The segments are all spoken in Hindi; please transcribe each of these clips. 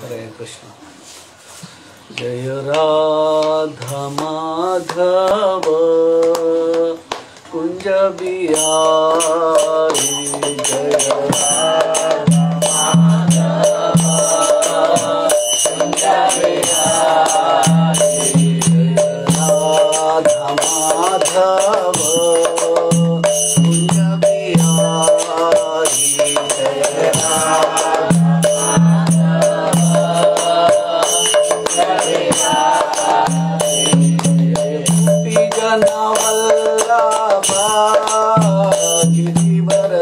हरे कृष्ण। जय राधा माधव कुंज बिहारी, जय राधा माधव कुंज बिहारी, जय राधा माधव कुंज बिहारी, जय राधा वल्लभा गिरिवरधारी,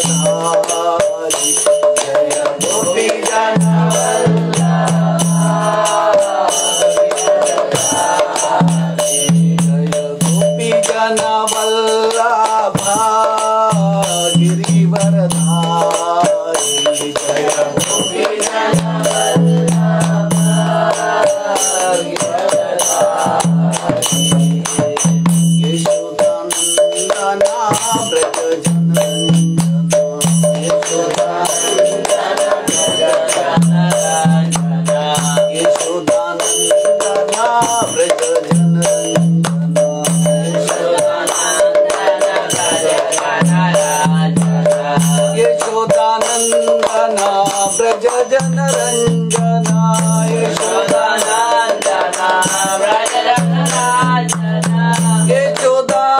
जय गोपी जन वल्लभा जय गोपी जन वल्लभा गिरिवरधारी, जय गोपी जन वल्लभा गिरिवरधारी, ब्रज जनरंजना, यशोदानंदना ब्रज जनरंजना, यशोदानंदना ब्रज जनरंजना, यशोदानंदना ब्रज जनरंजना,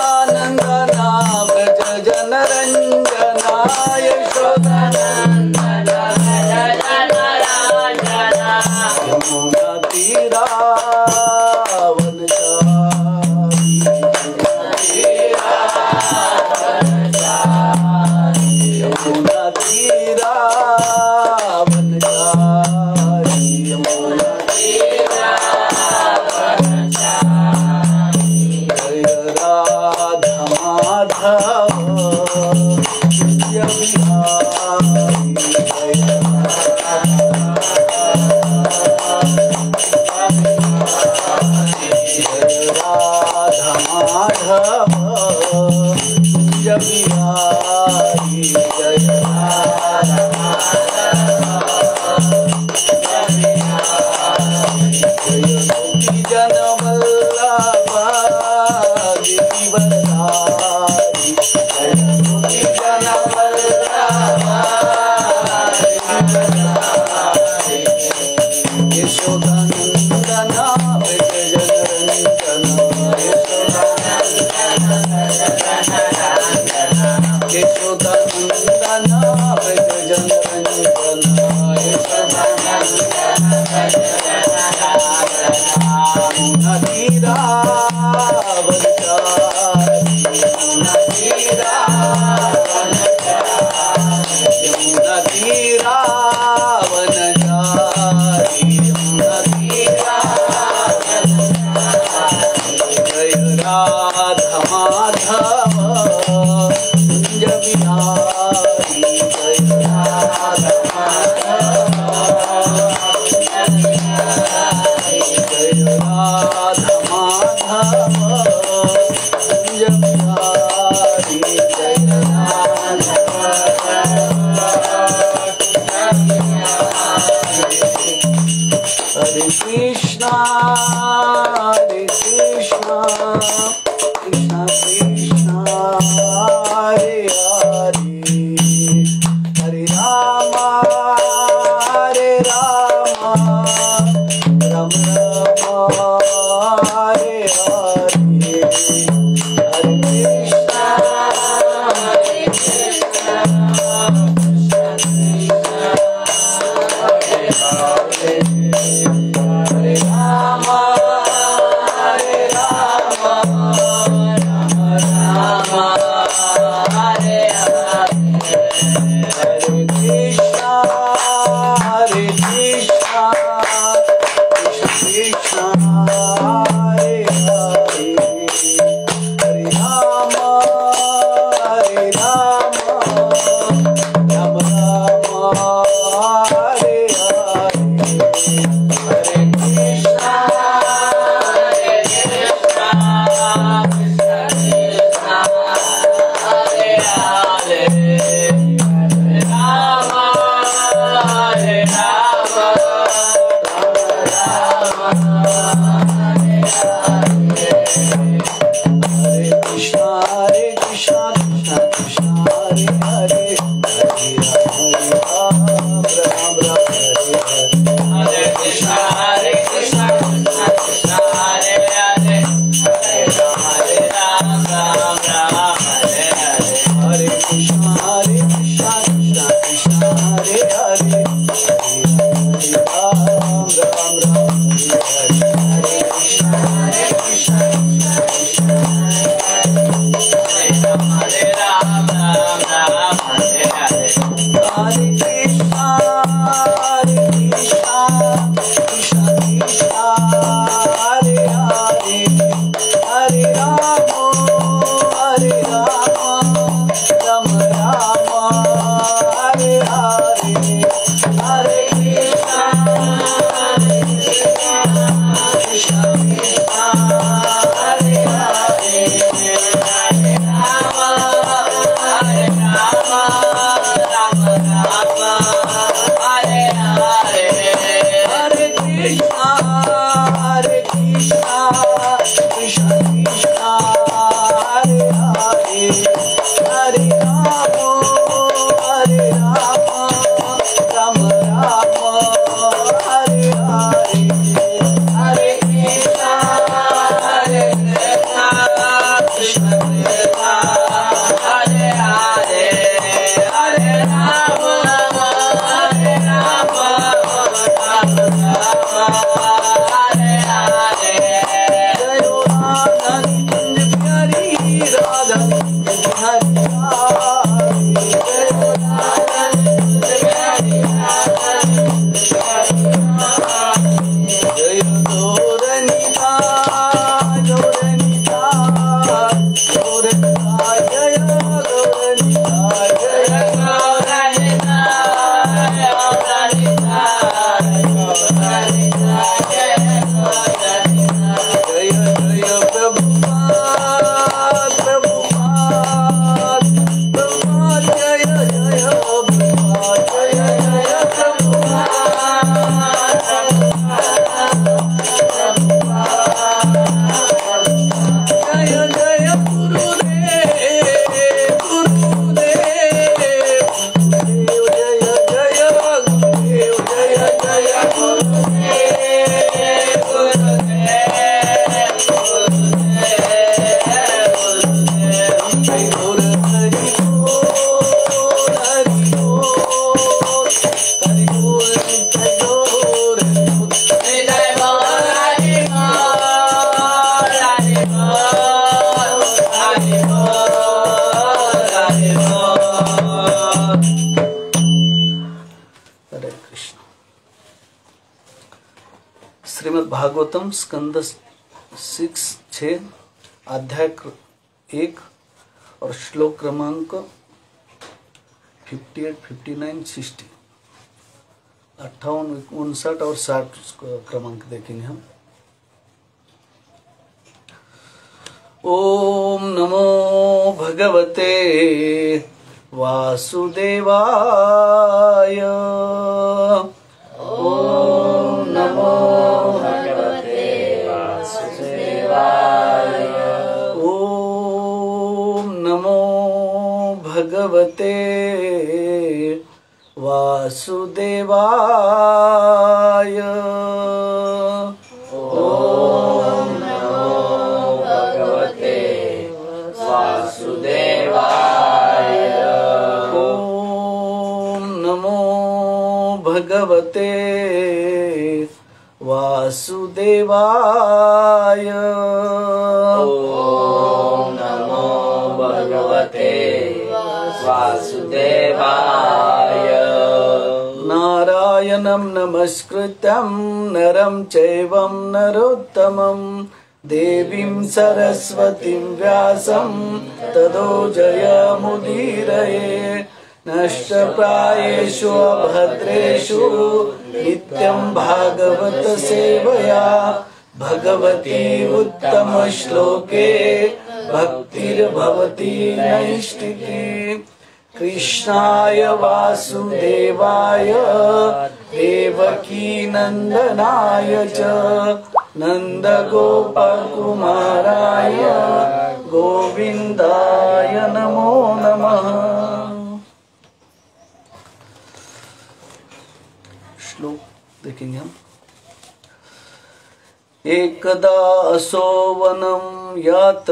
यशोदानंदना ब्रज जनरंजना, यशोदानंदना ब्रज जनरंजना, यमुना तीरावन चारी, यमुना तीरावन चारी, यमुना तीरावन चारी, जय राधा माधव कुंज बिहारी, जय राधा माधव कुंज बिहारी, जय राधा जय गोपी जन वल्लभा गिरिवरधारी, जय गोपी जन वल्लभा गिरिवरधारी, यशोदानंदना ब्रज जनरंजना, यशोदानंदना ब्रज जनरंजना, यमुना तीरावन चारी, यमुना तीरावन चारी, यमुना तीरावन चारी, यमुना तीरावन चारी, जय राधा माधव कुंज बिहारी, जय राधा माधव जय राधा माधव कुंज बिहारी, जय राधा हरे कृष्णा कृष्णा कृष्णा हरे हरे, हरे राम राम हरे हरे, हरे कृष्णा हरे हरे, हरे राम हरे हरे, हरे कृष्णा कृष्णा कृष्णा हरे हरे, हरे राम राम हरे हरे, हरे कृष्णा कृष्णा हरे हरे, राम भागवतम स्कंद 6 अध्याय 1 और श्लोक क्रमांक 58, 59, 60, 58, 59 और 60 क्रमांक देखेंगे हम। ओम नमो भगवते वासुदेवाय। ओम नमो भगवते वासुदेवाय। ओम नमो भगवते वासुदेवाय। ओम नमो भगवते वासुदेवाय। ओम नमो भगवते वासुदेवाय। ओम नमो भगवते वासुदेवाय। नारायणं नमस्कृत्यं नरं चैवं नरोत्तमं देवीं सरस्वतीं व्यासं ततो जयमुदीरये। नष्टप्रायेषु अभद्रेषु नित्यं भागवत सेवया भगवती उत्तमश्लोके भक्तिर्भवति नैष्टिकी। कृष्णाय वासुदेवाय देवकी नंदनाय च नंदगोपकुमाराय गोविंदाय नमो नमः। श्लोक देखेंगे हम। एकदा असो वनं यात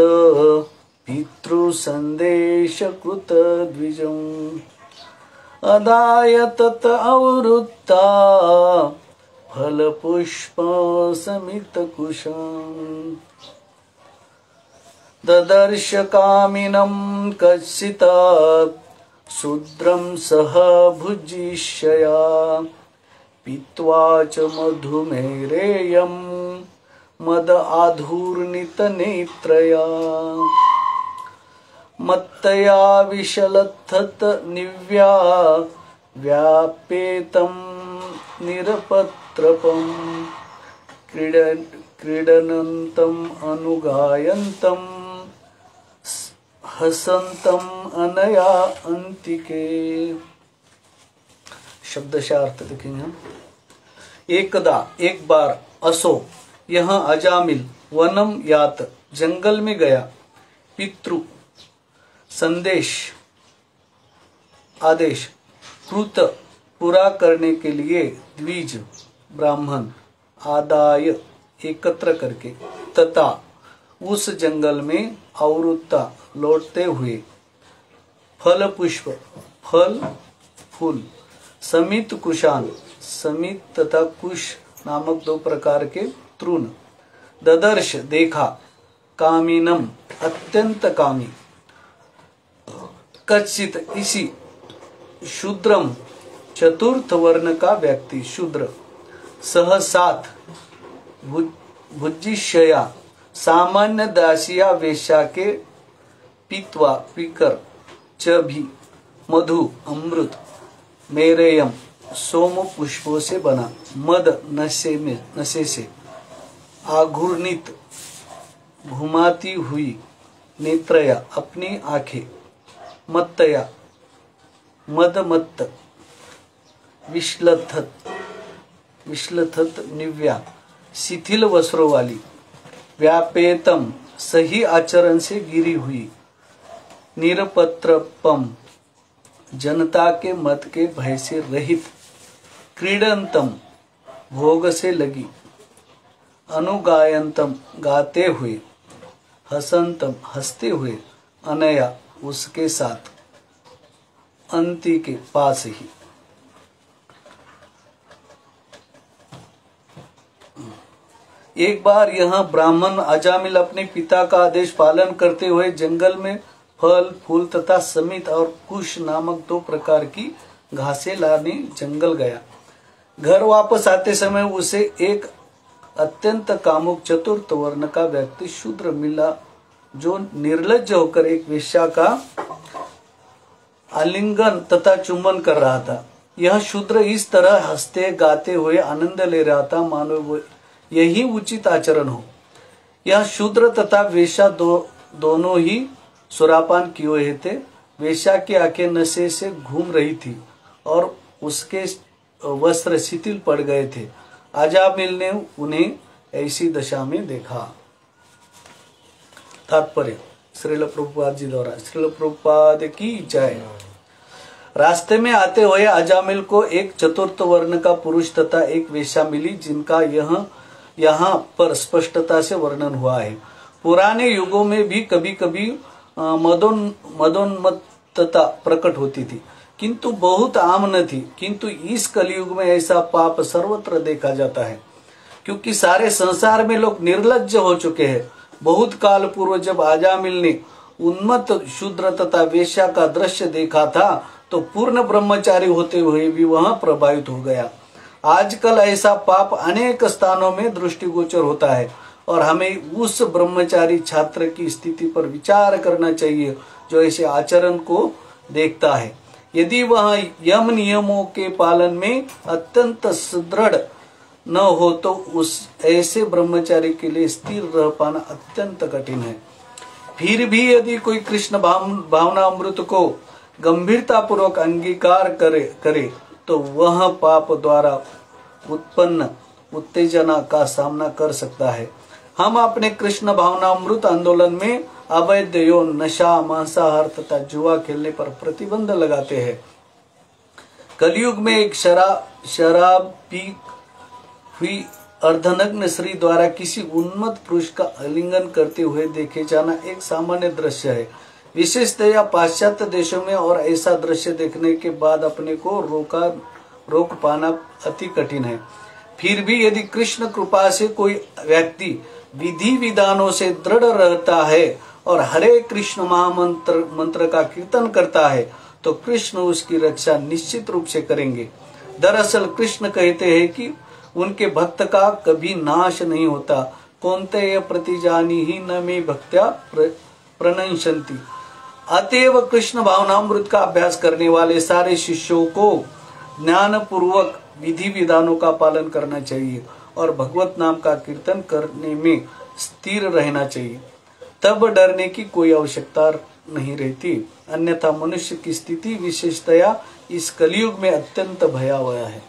पितृसन्देशकृत द्विजम् अदाय तत अवृत्ता फलपुष्पसमितकुशम् ददर्श कामिनं कच्चित् शूद्रं सह भुजिष्यया पीत्वा च मधुमेरेयम् मद आधूर्णितनेत्रया मत्तया विशलत्थत निव्या व्यापेतं निरपत्रपं क्रीडनन्तम् अनुगायन्तं हसन्तम् अनया अंतिके। शब्दशः अर्थ देखेंगे हम। एकदा एक बार असो यह अजामिल वनम यात जंगल में गया पितृ संदेश आदेश कृत पूरा करने के लिए द्विज ब्राह्मण आदाय एकत्र करके तथा उस जंगल में अवृत्ता लौटते हुए फल पुष्प फल फूल समित कुशान समित तथा कुश नामक दो प्रकार के तृण ददर्श देखा कामिनम अत्यंत कामी कच्चित इसी शूद्रम चतुर्थ वर्ण का व्यक्ति शूद्र सह साथ भुजिष्यया सामान्य दासिया वेश्या के पीत्वा पीकर च भी मधु अमृत मेरेयम सोम पुष्पों से बना मद नशे से आघूर्णित घुमाती हुई नेत्रया अपनी आंखें मत्तया मदमत्त विश्लथत निव्या शिथिल वस्त्रों वाली व्यापेतम सही आचरण से गिरी हुई निरपत्रपम जनता के मत के भय से रहित क्रीडंतम भोग से लगी अनुगायंतम गाते हुए हसंतम हंसते हुए अनया उसके साथ अंति के पास ही। एक बार यह ब्राह्मण अजामिल अपने पिता का आदेश पालन करते हुए जंगल में फल फूल तथा समित और कुश नामक दो प्रकार की घासें लाने जंगल गया। घर वापस आते समय उसे एक अत्यंत कामुक चतुर्थ वर्ण का व्यक्ति शूद्र मिला जो निर्लज्ज होकर एक वेश्या का आलिंगन तथा चुंबन कर रहा था। यह शूद्र इस तरह हंसते गाते हुए आनंद ले रहा था मानो यही उचित आचरण हो। यह शूद्र तथा वेश्या दोनों ही सुरापान किए हुए थे। वेश्या की आंखें नशे से घूम रही थी और उसके वस्त्र शिथिल पड़ गए थे। अजामिल ने उन्हें ऐसी दशा में देखा। तात्पर्य श्रील प्रभुपाद जी द्वारा। श्रील प्रभुपाद की जय। रास्ते में आते हुए अजामिल को एक चतुर्थ वर्ण का पुरुष तथा एक वेश्या मिली जिनका यहाँ पर स्पष्टता से वर्णन हुआ है। पुराने युगों में भी कभी कभी मदोन्मत्तता प्रकट होती थी किंतु बहुत आम न थी। किंतु इस कलयुग में ऐसा पाप सर्वत्र देखा जाता है क्योंकि सारे संसार में लोग निर्लज्ज हो चुके हैं। बहुत काल पूर्व जब अजामिल ने उन्मत्त शूद्र तथा वेश्या का दृश्य देखा था तो पूर्ण ब्रह्मचारी होते हुए भी वह प्रभावित हो गया। आजकल ऐसा पाप अनेक स्थानों में दृष्टिगोचर होता है और हमें उस ब्रह्मचारी छात्र की स्थिति पर विचार करना चाहिए जो ऐसे आचरण को देखता है। यदि वह यम नियमों के पालन में अत्यंत सुदृढ़ न हो तो उस ऐसे ब्रह्मचारी के लिए स्थिर रह पाना अत्यंत कठिन है। फिर भी यदि कोई कृष्ण भावना अमृत को गंभीरता पूर्वक अंगीकार करे तो वह पाप द्वारा उत्पन्न उत्तेजना का सामना कर सकता है। हम अपने कृष्ण भावनामृत आंदोलन में अवैध यौन, नशा, मांसाहार तथा जुआ खेलने पर प्रतिबंध लगाते हैं। कलयुग में एक शराब पी हुई अर्धनग्न स्त्री द्वारा किसी उन्मत्त पुरुष का आलिंगन करते हुए देखे जाना एक सामान्य दृश्य है। विशेषतया पाश्चात्य देशों में, और ऐसा दृश्य देखने के बाद अपने को रोक पाना अति कठिन है। फिर भी यदि कृष्ण कृपा से कोई व्यक्ति विधि विधानों से दृढ़ रहता है और हरे कृष्ण मंत्र का कीर्तन करता है तो कृष्ण उसकी रक्षा निश्चित रूप से करेंगे। दरअसल कृष्ण कहते हैं कि उनके भक्त का कभी नाश नहीं होता। कौन्तेय प्रतिजानी ही न मे भक्त्या प्रणश्यन्ति। अतएव कृष्ण भावनामृत का अभ्यास करने वाले सारे शिष्यों को ज्ञान पूर्वक विधि विधानों का पालन करना चाहिए और भगवत नाम का कीर्तन करने में स्थिर रहना चाहिए। तब डरने की कोई आवश्यकता नहीं रहती, अन्यथा मनुष्य की स्थिति विशेषतया इस कलयुग में अत्यंत भयावह है।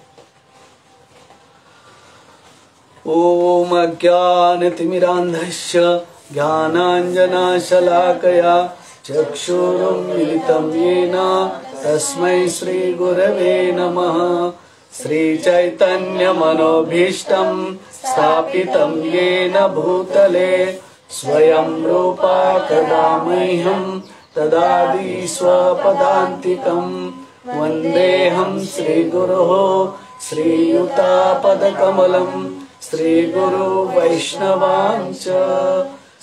ओम अज्ञानतिमिरान्धस्य ज्ञानाञ्जनशलाकया चक्षुरुन्मिलितं येन तस्मै श्रीगुरवे नमः। श्रीचैतन्यमनोभीष्टं स्थापितं येन भूतले स्वयं रूपा कदा मह्यं ददाति स्वपदान्तिकं। वन्देऽहं श्रीगुरोः श्रीयुतापदकमलं श्रीगुरु वैष्णवांच।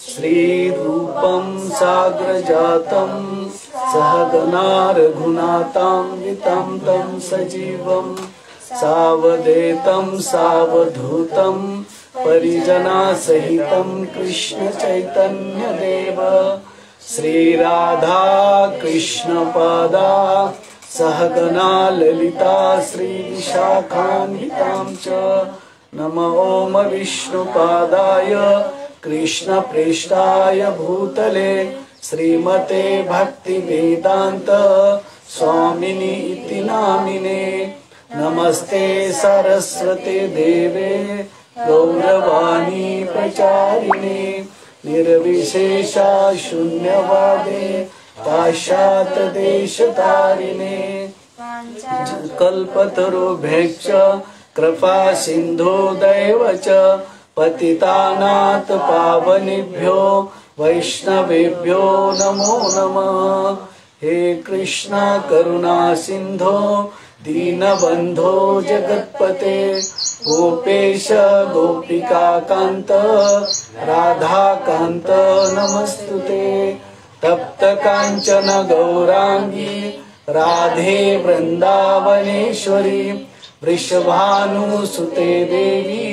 श्रीरूपं साग्रजातं सहगना रघुनाथान्वितं तं सजीवं सावधेतं सावधूतं परिजनसहितं कृष्ण चैतन्य देव। श्रीराधा कृष्ण पादा सहगना ललिता श्रीविशाखान्वितां च। नमो ओम विष्णुपादाय कृष्ण प्रेष्ठाय भूतले श्रीमते भक्ति वेदांत स्वामिनी इति नामिने। नमस्ते सरस्वते देवे गौरवाणी प्रचारिणे निर्विशेषा शून्यवादे पाश्चात्य देशतारिणे। कल्पतरुभ्यश्च कृपा सिन्धो दैव च पतितानाथ पावनेभ्यो वैष्णवेभ्यो नमो नमः। हे कृष्ण करुणा सिन्धो दीनबन्धो जगत्पते गोपेश गोपिका कांत राधा कांत नमस्तुते। तप्त कांचन गौरांगी राधे वृंदावनेश्वरी वृषभानुसुते देवी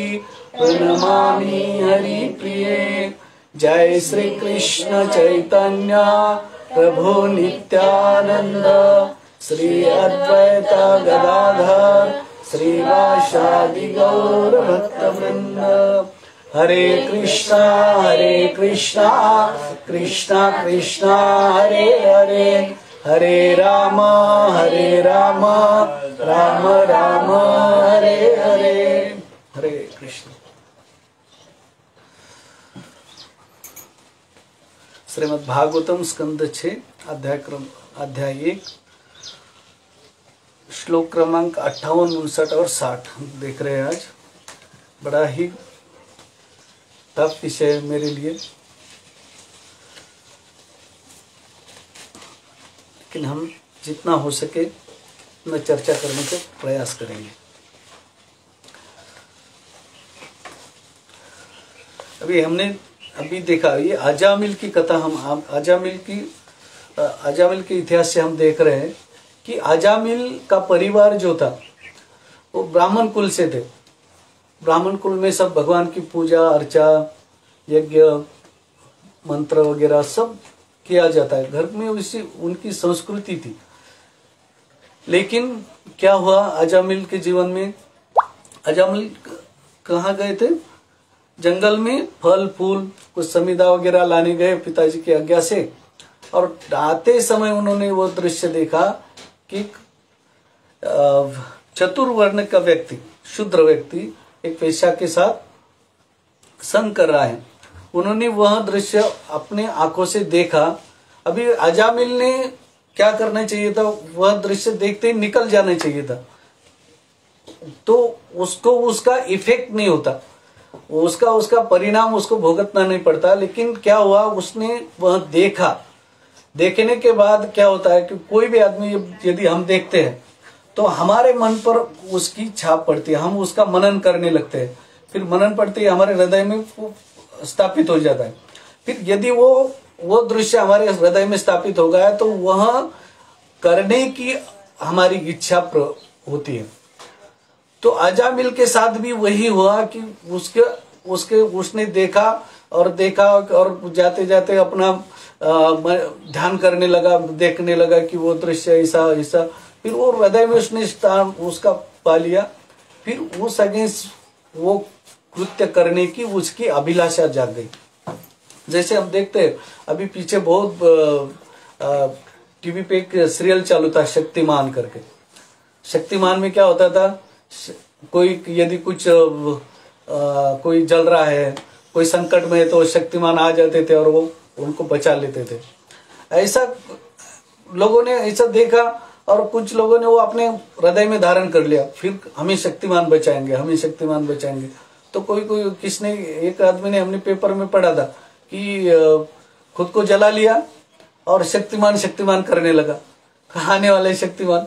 प्रणमामि हरिप्रिये। जय श्री कृष्ण चैतन्य प्रभु नित्यानंद श्री अद्वैत गदाधर श्रीवासादि गौर भक्तवृंद। हरे कृष्णा कृष्णा कृष्णा हरे हरे हरे राम राम राम हरे हरे। हरे कृष्ण। श्रीमद् भागवतम स्कंद 6 अध्याय 1 श्लोक क्रमांक 58, 59 और 60 देख रहे हैं। आज बड़ा ही टफ विषय है मेरे लिए, लेकिन हम जितना हो सके उतना चर्चा करने का प्रयास करेंगे। हमने देखा ये अजामिल की कथा। हम अजामिल के इतिहास से हम देख रहे हैं कि अजामिल का परिवार जो था वो ब्राह्मण कुल से थे। ब्राह्मण कुल में सब भगवान की पूजा अर्चा यज्ञ मंत्र वगैरह सब किया जाता है। घर में उनकी संस्कृति थी। लेकिन क्या हुआ अजामिल के जीवन में? अजामिल कहाँ गए थे? जंगल में फल फूल कुछ समिधा वगैरह लाने गए पिताजी की आज्ञा से। और आते समय उन्होंने वो दृश्य देखा कि चतुर्वर्ण का व्यक्ति, शूद्र व्यक्ति एक वेश्या के साथ संग कर रहा है। उन्होंने वह दृश्य अपने आंखों से देखा। अभी अजामिल ने क्या करना चाहिए था, वह दृश्य देखते ही निकल जाना चाहिए था, तो उसको उसका इफेक्ट नहीं होता, उसका परिणाम उसको भुगतना नहीं पड़ता। लेकिन क्या हुआ, उसने वह देखा। देखने के बाद क्या होता है कि कोई भी आदमी यदि हम देखते हैं तो हमारे मन पर उसकी छाप पड़ती है, हम उसका मनन करने लगते हैं, फिर मनन पड़ती है हमारे हृदय में स्थापित हो जाता है। फिर यदि वो दृश्य हमारे हृदय में स्थापित हो गया तो वह करने की हमारी इच्छा होती है। तो अजामिल के साथ भी वही हुआ कि उसने देखा और जाते जाते अपना ध्यान करने लगा, देखने लगा कि वो दृश्य ऐसा ऐसा, फिर वो हृदय में उसने स्थान उसका पा लिया। फिर उस अगेंस्ट वो कृत्य करने की उसकी अभिलाषा जाग गई। जैसे हम देखते हैं अभी पीछे बहुत टीवी पे एक सीरियल चालू था शक्तिमान करके। शक्तिमान में क्या होता था, कोई यदि कुछ कोई जल रहा है, कोई संकट में है तो शक्तिमान आ जाते थे और वो उनको बचा लेते थे। ऐसा लोगों ने ऐसा देखा और कुछ लोगों ने वो अपने हृदय में धारण कर लिया, फिर हमें शक्तिमान बचाएंगे, हमें शक्तिमान बचाएंगे। तो कोई किसने, एक आदमी ने हमने पेपर में पढ़ा था कि खुद को जला लिया और शक्तिमान करने लगा। आने वाले शक्तिमान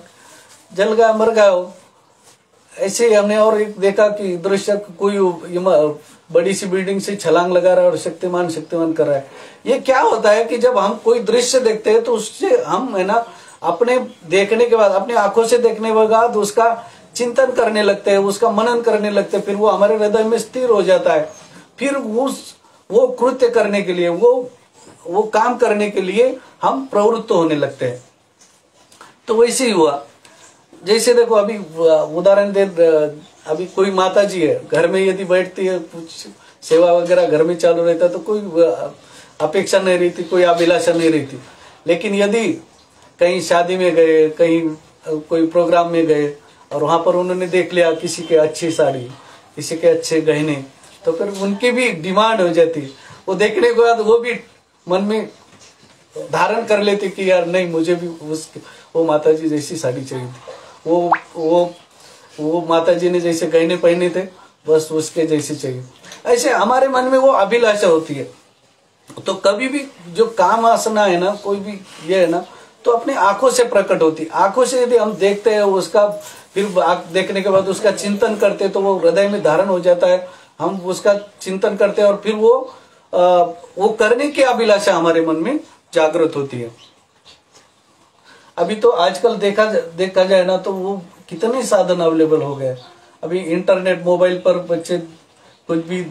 जल गया, मर गया हो। ऐसे ही हमने और एक देखा कि दृश्य कोई बड़ी सी बिल्डिंग से छलांग लगा रहा है और शक्तिमान कर रहा है। ये क्या होता है कि जब हम कोई दृश्य देखते हैं तो उससे हम है ना अपने देखने के बाद, अपने आंखों से देखने के बाद उसका चिंतन करने लगते हैं, उसका मनन करने लगते हैं, फिर वो हमारे हृदय में स्थिर हो जाता है। फिर वो कृत्य करने के लिए, वो काम करने के लिए हम प्रवृत्त होने लगते हैं। तो वैसे ही हुआ। जैसे देखो अभी उदाहरण दे, अभी कोई माता जी है घर में यदि बैठती है, कुछ सेवा वगैरह घर में चालू रहता है तो कोई अपेक्षा नहीं रहती, कोई अभिलाषा नहीं रहती। लेकिन यदि कहीं शादी में गए, कहीं कोई प्रोग्राम में गए और वहां पर उन्होंने देख लिया किसी के अच्छी साड़ी, किसी के अच्छे गहने, तो फिर उनकी भी डिमांड हो जाती। वो देखने के बाद वो भी मन में धारण कर लेते कि यार नहीं, मुझे भी वो माता जी जैसी साड़ी चाहिए थी, वो माता जी ने जैसे गहने पहने थे बस उसके जैसे चाहिए। ऐसे हमारे मन में वो अभिलाषा होती है। तो कभी भी जो काम आसना है ना, कोई भी ये है ना, तो अपनी आंखों से प्रकट होती। आंखों से यदि हम देखते हैं उसका, फिर देखने के बाद उसका चिंतन करते तो वो हृदय में धारण हो जाता है। हम उसका चिंतन करते हैं और फिर वो करने की अभिलाषा हमारे मन में जागृत होती है। अभी तो आजकल देखा जाए ना तो वो कितने साधन अवेलेबल हो गए। अभी इंटरनेट, मोबाइल पर बच्चे कुछ भी,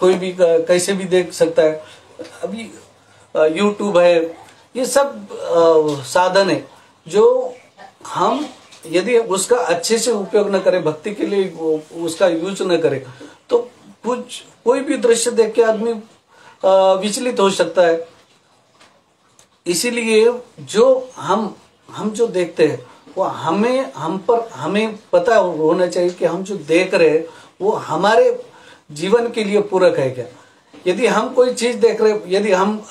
कोई भी कैसे भी देख सकता है। अभी यूट्यूब है, ये सब साधन है जो हम यदि उसका अच्छे से उपयोग न करें, भक्ति के लिए उसका यूज न करें, तो कोई भी दृश्य देख के आदमी विचलित हो सकता है। इसीलिए जो हम जो देखते हैं वो हमें पता होना चाहिए कि हम जो देख रहे हैं वो हमारे जीवन के लिए पूरक है क्या। यदि हम कोई चीज देख रहे, यदि हम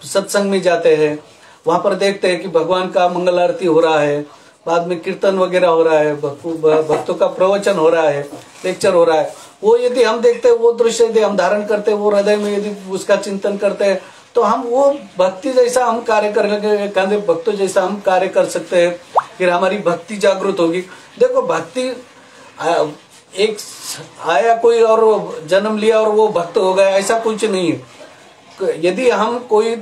सत्संग में जाते हैं, वहां पर देखते हैं कि भगवान का मंगल आरती हो रहा है, बाद में कीर्तन वगैरह हो रहा है, भक्तों का प्रवचन हो रहा है, लेक्चर हो रहा है, वो यदि हम देखते हैं, वो दृश्य यदि हम धारण करते हैं, वो हृदय में यदि उसका चिंतन करते हैं, तो हम वो भक्ति जैसा हम कार्य करने, भक्तों जैसा हम कार्य कर सकते हैं। फिर हमारी भक्ति जागृत होगी। देखो भक्ति एक आया कोई और जन्म लिया और वो भक्त हो गया, ऐसा कुछ नहीं है। यदि हम कोई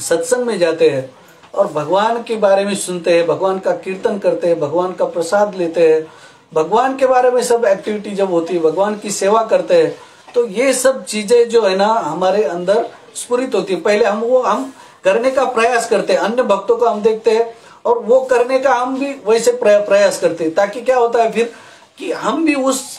सत्संग में जाते हैं और भगवान के बारे में सुनते हैं, भगवान का कीर्तन करते हैं, भगवान का प्रसाद लेते हैं, भगवान के बारे में सब एक्टिविटी जब होती है, भगवान की सेवा करते हैं, तो ये सब चीजें जो है ना हमारे अंदर स्फुरित होती है। पहले हम करने का प्रयास करते हैं, अन्य भक्तों को हम देखते हैं और वो करने का हम भी वैसे प्रयास करते हैं, ताकि क्या होता है फिर कि हम भी उस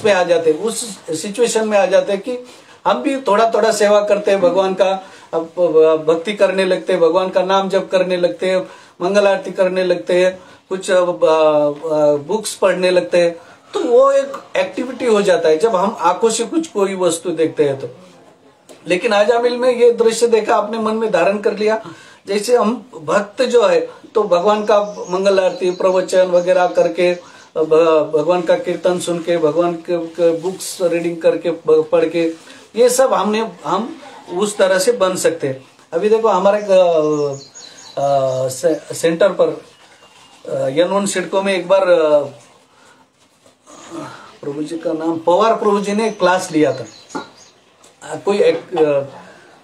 पे आ जाते हैं, उस सिचुएशन में आ जाते हैं कि हम भी थोड़ा थोड़ा सेवा करते हैं भगवान का, अब भक्ति करने लगते हैं, भगवान का नाम जप करने लगते हैं, मंगल आरती करने लगते हैं, कुछ बुक्स पढ़ने लगते हैं, तो वो एक एक्टिविटी हो जाता है जब हम आंखों से कुछ कोई वस्तु देखते हैं तो। लेकिन आजामिल में ये दृश्य देखा, अपने मन में धारण कर लिया, जैसे हम भक्त जो है तो भगवान का मंगल आरती प्रवचन वगैरह करके, भगवान का कीर्तन सुन के, भगवान के बुक्स रीडिंग करके, पढ़ के, ये सब हम उस तरह से बन सकते हैं। अभी देखो हमारे सेंटर पर यन सिडको में एक बार प्रभु जी का नाम पवार प्रभु जी ने एक क्लास लिया था,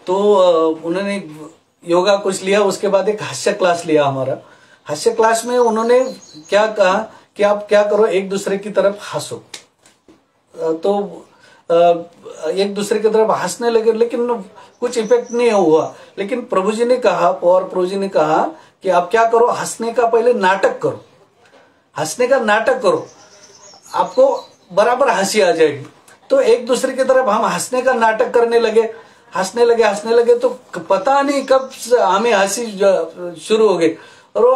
तो उन्होंने योगा कुछ लिया, उसके बाद एक हास्य क्लास लिया हमारा। हास्य क्लास में उन्होंने क्या कहा कि आप क्या करो, एक दूसरे की तरफ हंसो। तो एक दूसरे की तरफ हंसने लगे, लेकिन कुछ इफेक्ट नहीं हुआ। लेकिन प्रभु जी ने कहा, पवार प्रभु जी ने कहा कि आप क्या करो, हंसने का पहले नाटक करो, हंसने का नाटक करो, आपको बराबर हंसी आ जाएगी। तो एक दूसरे की तरफ हम हंसने का नाटक करने लगे, हंसने लगे, तो पता नहीं कब हमें हंसी शुरू हो गई, और वो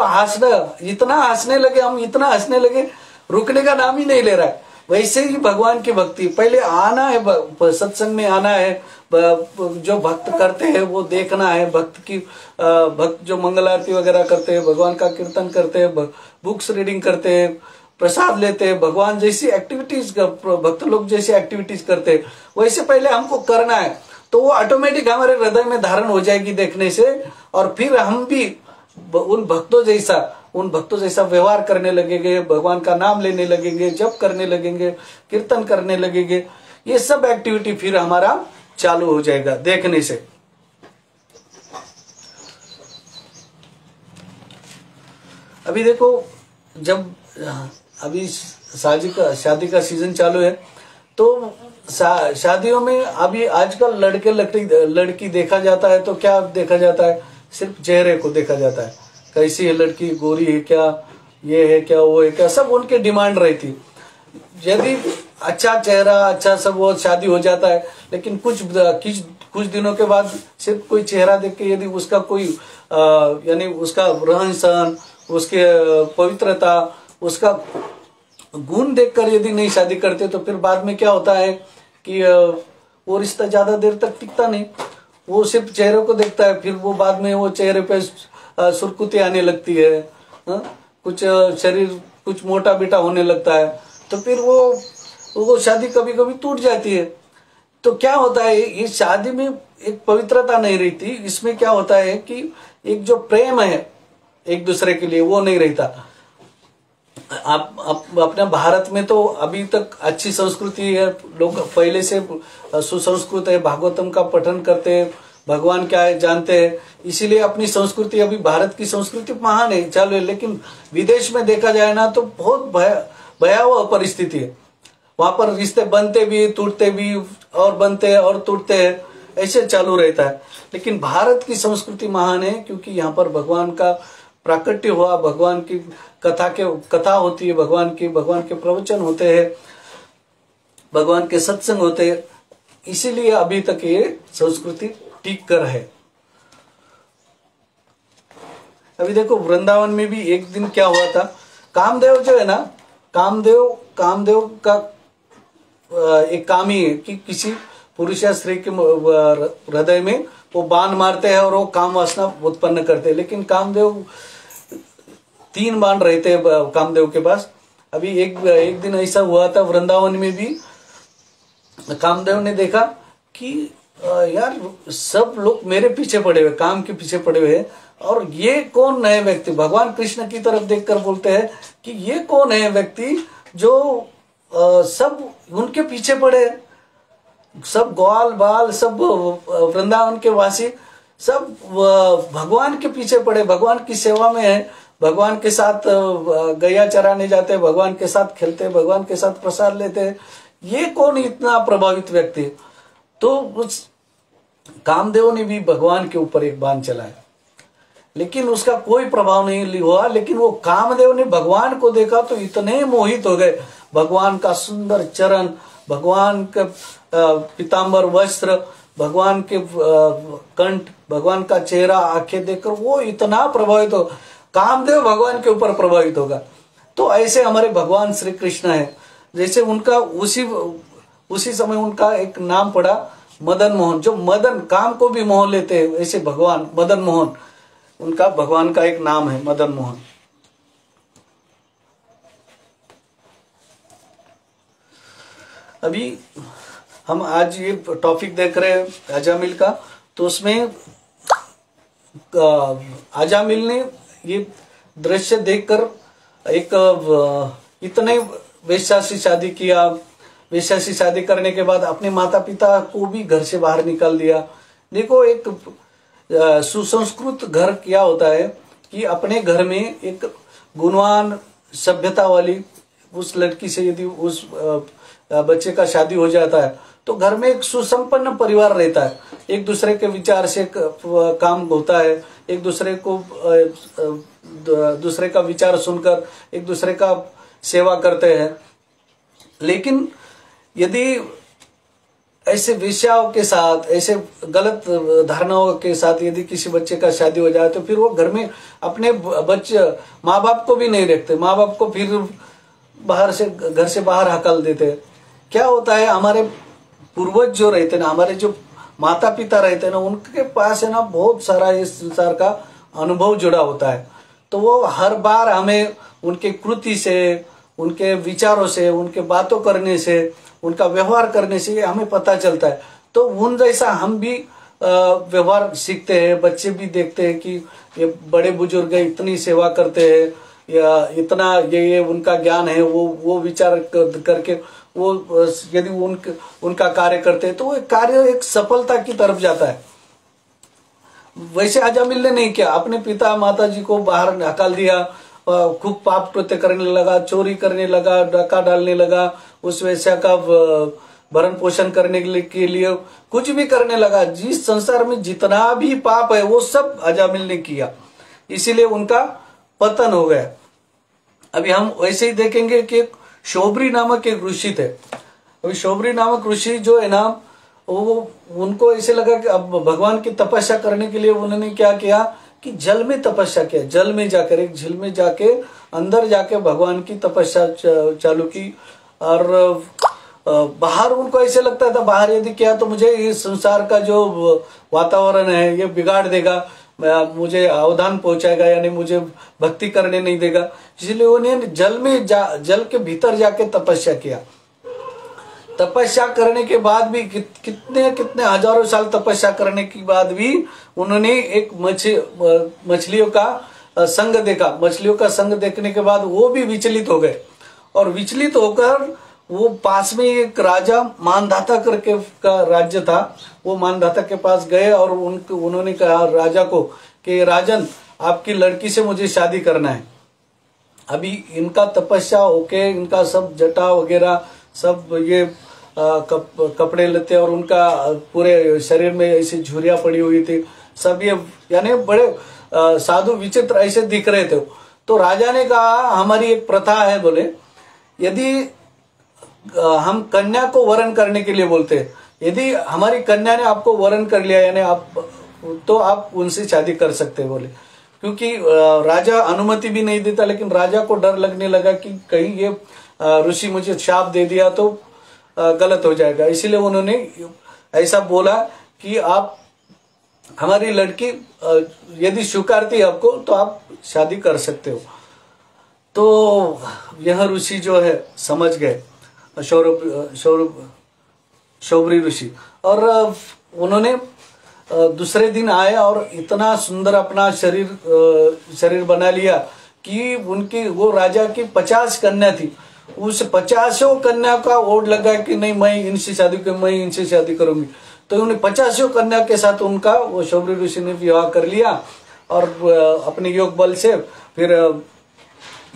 इतना हंसने लगे, हम इतना हंसने लगे, रुकने का नाम ही नहीं ले रहा है। वैसे ही भगवान की भक्ति पहले आना है, सत्संग में आना है, जो भक्त करते हैं वो देखना है, भक्त जो मंगल आरती वगैरह करते हैं, भगवान का कीर्तन करते हैं, बुक्स रीडिंग करते हैं, प्रसाद लेते हैं, भगवान जैसी एक्टिविटीज, भक्त लोग जैसी एक्टिविटीज करते हैं, वैसे पहले हमको करना है। तो वो ऑटोमेटिक हमारे हृदय में धारण हो जाएगी देखने से, और फिर हम भी उन भक्तों जैसा व्यवहार करने लगेंगे, भगवान का नाम लेने लगेंगे, जप करने लगेंगे, कीर्तन करने लगेंगे। ये सब एक्टिविटी फिर हमारा चालू हो जाएगा देखने से। अभी देखो, जब अभी शादी का सीजन चालू है, तो शादियों में अभी आजकल लड़की देखा जाता है तो क्या देखा जाता है, सिर्फ चेहरे को देखा जाता है, कैसी है लड़की, गोरी है क्या, ये है क्या, वो है क्या, सब उनकी डिमांड रहती। यदि अच्छा चेहरा, अच्छा सब, वो शादी हो जाता है। लेकिन कुछ दिनों के बाद सिर्फ कोई चेहरा देख के यदि उसका कोई यानी उसका रहन सहन, उसके पवित्रता, उसका गुण देखकर यदि नहीं शादी करते, तो फिर बाद में क्या होता है कि वो रिश्ता ज्यादा देर तक टिकता नहीं। वो सिर्फ चेहरे को देखता है, फिर वो बाद में वो चेहरे पे सुरकुती आने लगती है, कुछ शरीर कुछ मोटा बेटा होने लगता है, तो फिर वो शादी कभी कभी टूट जाती है। तो क्या होता है, इस शादी में एक पवित्रता नहीं रहती। इसमें क्या होता है कि एक जो प्रेम है एक दूसरे के लिए, वो नहीं रहता। आप अपने भारत में तो अभी तक अच्छी संस्कृति है, लोग पहले से सुसंस्कृत है, भागवतम का पठन करते हैं, भगवान क्या है जानते हैं, इसीलिए अपनी संस्कृति, अभी भारत की संस्कृति महान है, चालू है। लेकिन विदेश में देखा जाए ना तो बहुत भयावह परिस्थिति है। वहां पर रिश्ते बनते भी, टूटते भी, और बनते हैं और टूटते हैं, ऐसे चालू रहता है। लेकिन भारत की संस्कृति महान है, क्योंकि यहाँ पर भगवान का प्राकट्य हुआ, भगवान की कथा होती है, भगवान के प्रवचन होते हैं, भगवान के सत्संग होते हैं, इसीलिए अभी तक ये संस्कृति टिक कर है। अभी देखो वृंदावन में भी एक दिन क्या हुआ था, कामदेव जो है ना, कामदेव का एक काम ही है कि किसी पुरुष या स्त्री के हृदय में वो बाण मारते हैं और वो काम वासना उत्पन्न करते हैं। लेकिन कामदेव 3 बाण रहते हैं कामदेव के पास। अभी एक दिन ऐसा हुआ था वृंदावन में भी, कामदेव ने देखा कि यार सब लोग मेरे पीछे पड़े हुए, काम के पीछे पड़े हुए हैं, और ये कौन नए व्यक्ति, भगवान कृष्ण की तरफ देखकर बोलते हैं कि ये कौन है व्यक्ति जो सब उनके पीछे पड़े, सब ग्वाल बाल, सब वृंदावन के वासी सब भगवान के पीछे पड़े, भगवान की सेवा में है, भगवान के साथ गैया चराने जाते हैं, भगवान के साथ खेलते हैं, भगवान के साथ प्रसाद लेते हैं, ये कौन इतना प्रभावित व्यक्ति। तो उस कामदेव ने भी भगवान के ऊपर एक बाण चलाया। लेकिन उसका कोई प्रभाव नहीं हुआ। लेकिन वो कामदेव ने भगवान को देखा तो इतने मोहित हो गए, भगवान का सुंदर चरण, भगवान का पीताम्बर वस्त्र, भगवान के कंठ, भगवान का चेहरा, आंखें देखकर वो इतना प्रभावित हो, कामदेव भगवान के ऊपर प्रभावित होगा। तो ऐसे हमारे भगवान श्री कृष्ण है। जैसे उनका उसी समय उनका एक नाम पड़ा मदन मोहन, जो मदन काम को भी मोह लेते हैं, ऐसे भगवान मदन मोहन, उनका भगवान का एक नाम है मदन मोहन। अभी हम आज ये टॉपिक देख रहे हैं अजामिल का, तो उसमें अजामिल ने ये दृश्य देखकर एक इतने वेश्या से शादी किया, वेश्या से शादी करने के बाद अपने माता पिता को भी घर से बाहर निकाल दिया। देखो एक सुसंस्कृत घर क्या होता है कि अपने घर में एक गुणवान सभ्यता वाली उस लड़की से यदि उस बच्चे का शादी हो जाता है तो घर में एक सुसंपन्न परिवार रहता है, एक दूसरे के विचार से काम होता है, एक दूसरे को दूसरे का विचार सुनकर एक दूसरे का सेवा करते हैं। लेकिन यदि ऐसे वेश्याओं के साथ, ऐसे गलत धारणाओं के साथ यदि किसी बच्चे का शादी हो जाए तो फिर वो घर में अपने बच्चे माँ बाप को भी नहीं रखते, माँ बाप को फिर बाहर से घर से बाहर हकल देते। क्या होता है, हमारे पूर्वज जो रहते ना, हमारे जो माता पिता रहते ना, उनके पास है ना बहुत सारा इस संसार का अनुभव जुड़ा होता है। तो वो हर बार हमें उनके कृति से, उनके विचारों से, उनके बातों करने से, उनका व्यवहार करने से हमें पता चलता है। तो उन जैसा हम भी व्यवहार सीखते हैं, बच्चे भी देखते हैं कि ये बड़े बुजुर्ग इतनी सेवा करते हैं या इतना ये उनका ज्ञान है, वो विचार करके वो यदि उनका कार्य करते हैं तो वो कार्य एक सफलता की तरफ जाता है। वैसे अजामिल ने नहीं किया, अपने पिता माता जी को बाहर हकाल दिया, खूब पाप कृत्य करने लगा, चोरी करने लगा, डाका डालने लगा, उस वैश्या का भरण पोषण करने के लिए कुछ भी करने लगा। जिस संसार में जितना भी पाप है वो सब अजामिल ने किया, इसीलिए उनका पतन हो गया। अभी हम वैसे ही देखेंगे कि शोभरी नामक एक ऋषि थे। अभी शोभरी नामक ऋषि जो है ना, वो उनको ऐसे लगा कि अब भगवान की तपस्या करने के लिए उन्होंने क्या किया कि जल में तपस्या किया, जल में जाकर एक झील में जाके अंदर जाके भगवान की तपस्या चालू की। और बाहर उनको ऐसे लगता था बाहर यदि किया तो मुझे इस संसार का जो वातावरण है ये बिगाड़ देगा, मुझे अवधान पहुंचाएगा, यानी मुझे भक्ति करने नहीं देगा। इसलिए उन्हें जल के भीतर जाके तपस्या किया। तपस्या करने के बाद भी कितने कितने हजारों साल तपस्या करने के बाद भी उन्होंने एक मछलियों का संग देखा। मछलियों का संग देखने के बाद वो भी विचलित हो गए, और विचलित होकर वो पास में एक राजा मानधाता करके का राज्य था, वो मानधाता के पास गए और उन्होंने कहा राजा को कि राजन, आपकी लड़की से मुझे शादी करना है। अभी इनका तपस्या होके इनका सब जटा वगैरह सब ये कपड़े लेते और उनका पूरे शरीर में ऐसी झुर्रियां पड़ी हुई थी, सब ये यानी बड़े साधु विचित्र ऐसे दिख रहे थे। तो राजा ने कहा हमारी एक प्रथा है, बोले यदि हम कन्या को वरण करने के लिए बोलते हैं, यदि हमारी कन्या ने आपको वरण कर लिया यानी आप उनसे शादी कर सकते हैं बोले। क्योंकि राजा अनुमति भी नहीं देता, लेकिन राजा को डर लगने लगा कि कहीं ये ऋषि मुझे शाप दे दिया तो गलत हो जाएगा। इसीलिए उन्होंने ऐसा बोला कि आप हमारी लड़की यदि स्वीकारती है आपको तो आप शादी कर सकते हो। तो यह ऋषि जो है समझ गए, शौभरी ऋषि, और उन्होंने दूसरे दिन आए और इतना सुंदर अपना शरीर बना लिया कि उनकी वो राजा की 50 कन्या थी, उस 50 कन्या का ओढ़ लगा कि नहीं मैं इनसे शादी करूंगी। तो उन्हें 50 कन्या के साथ उनका वो शौभरी ऋषि ने विवाह कर लिया और अपने योग बल से फिर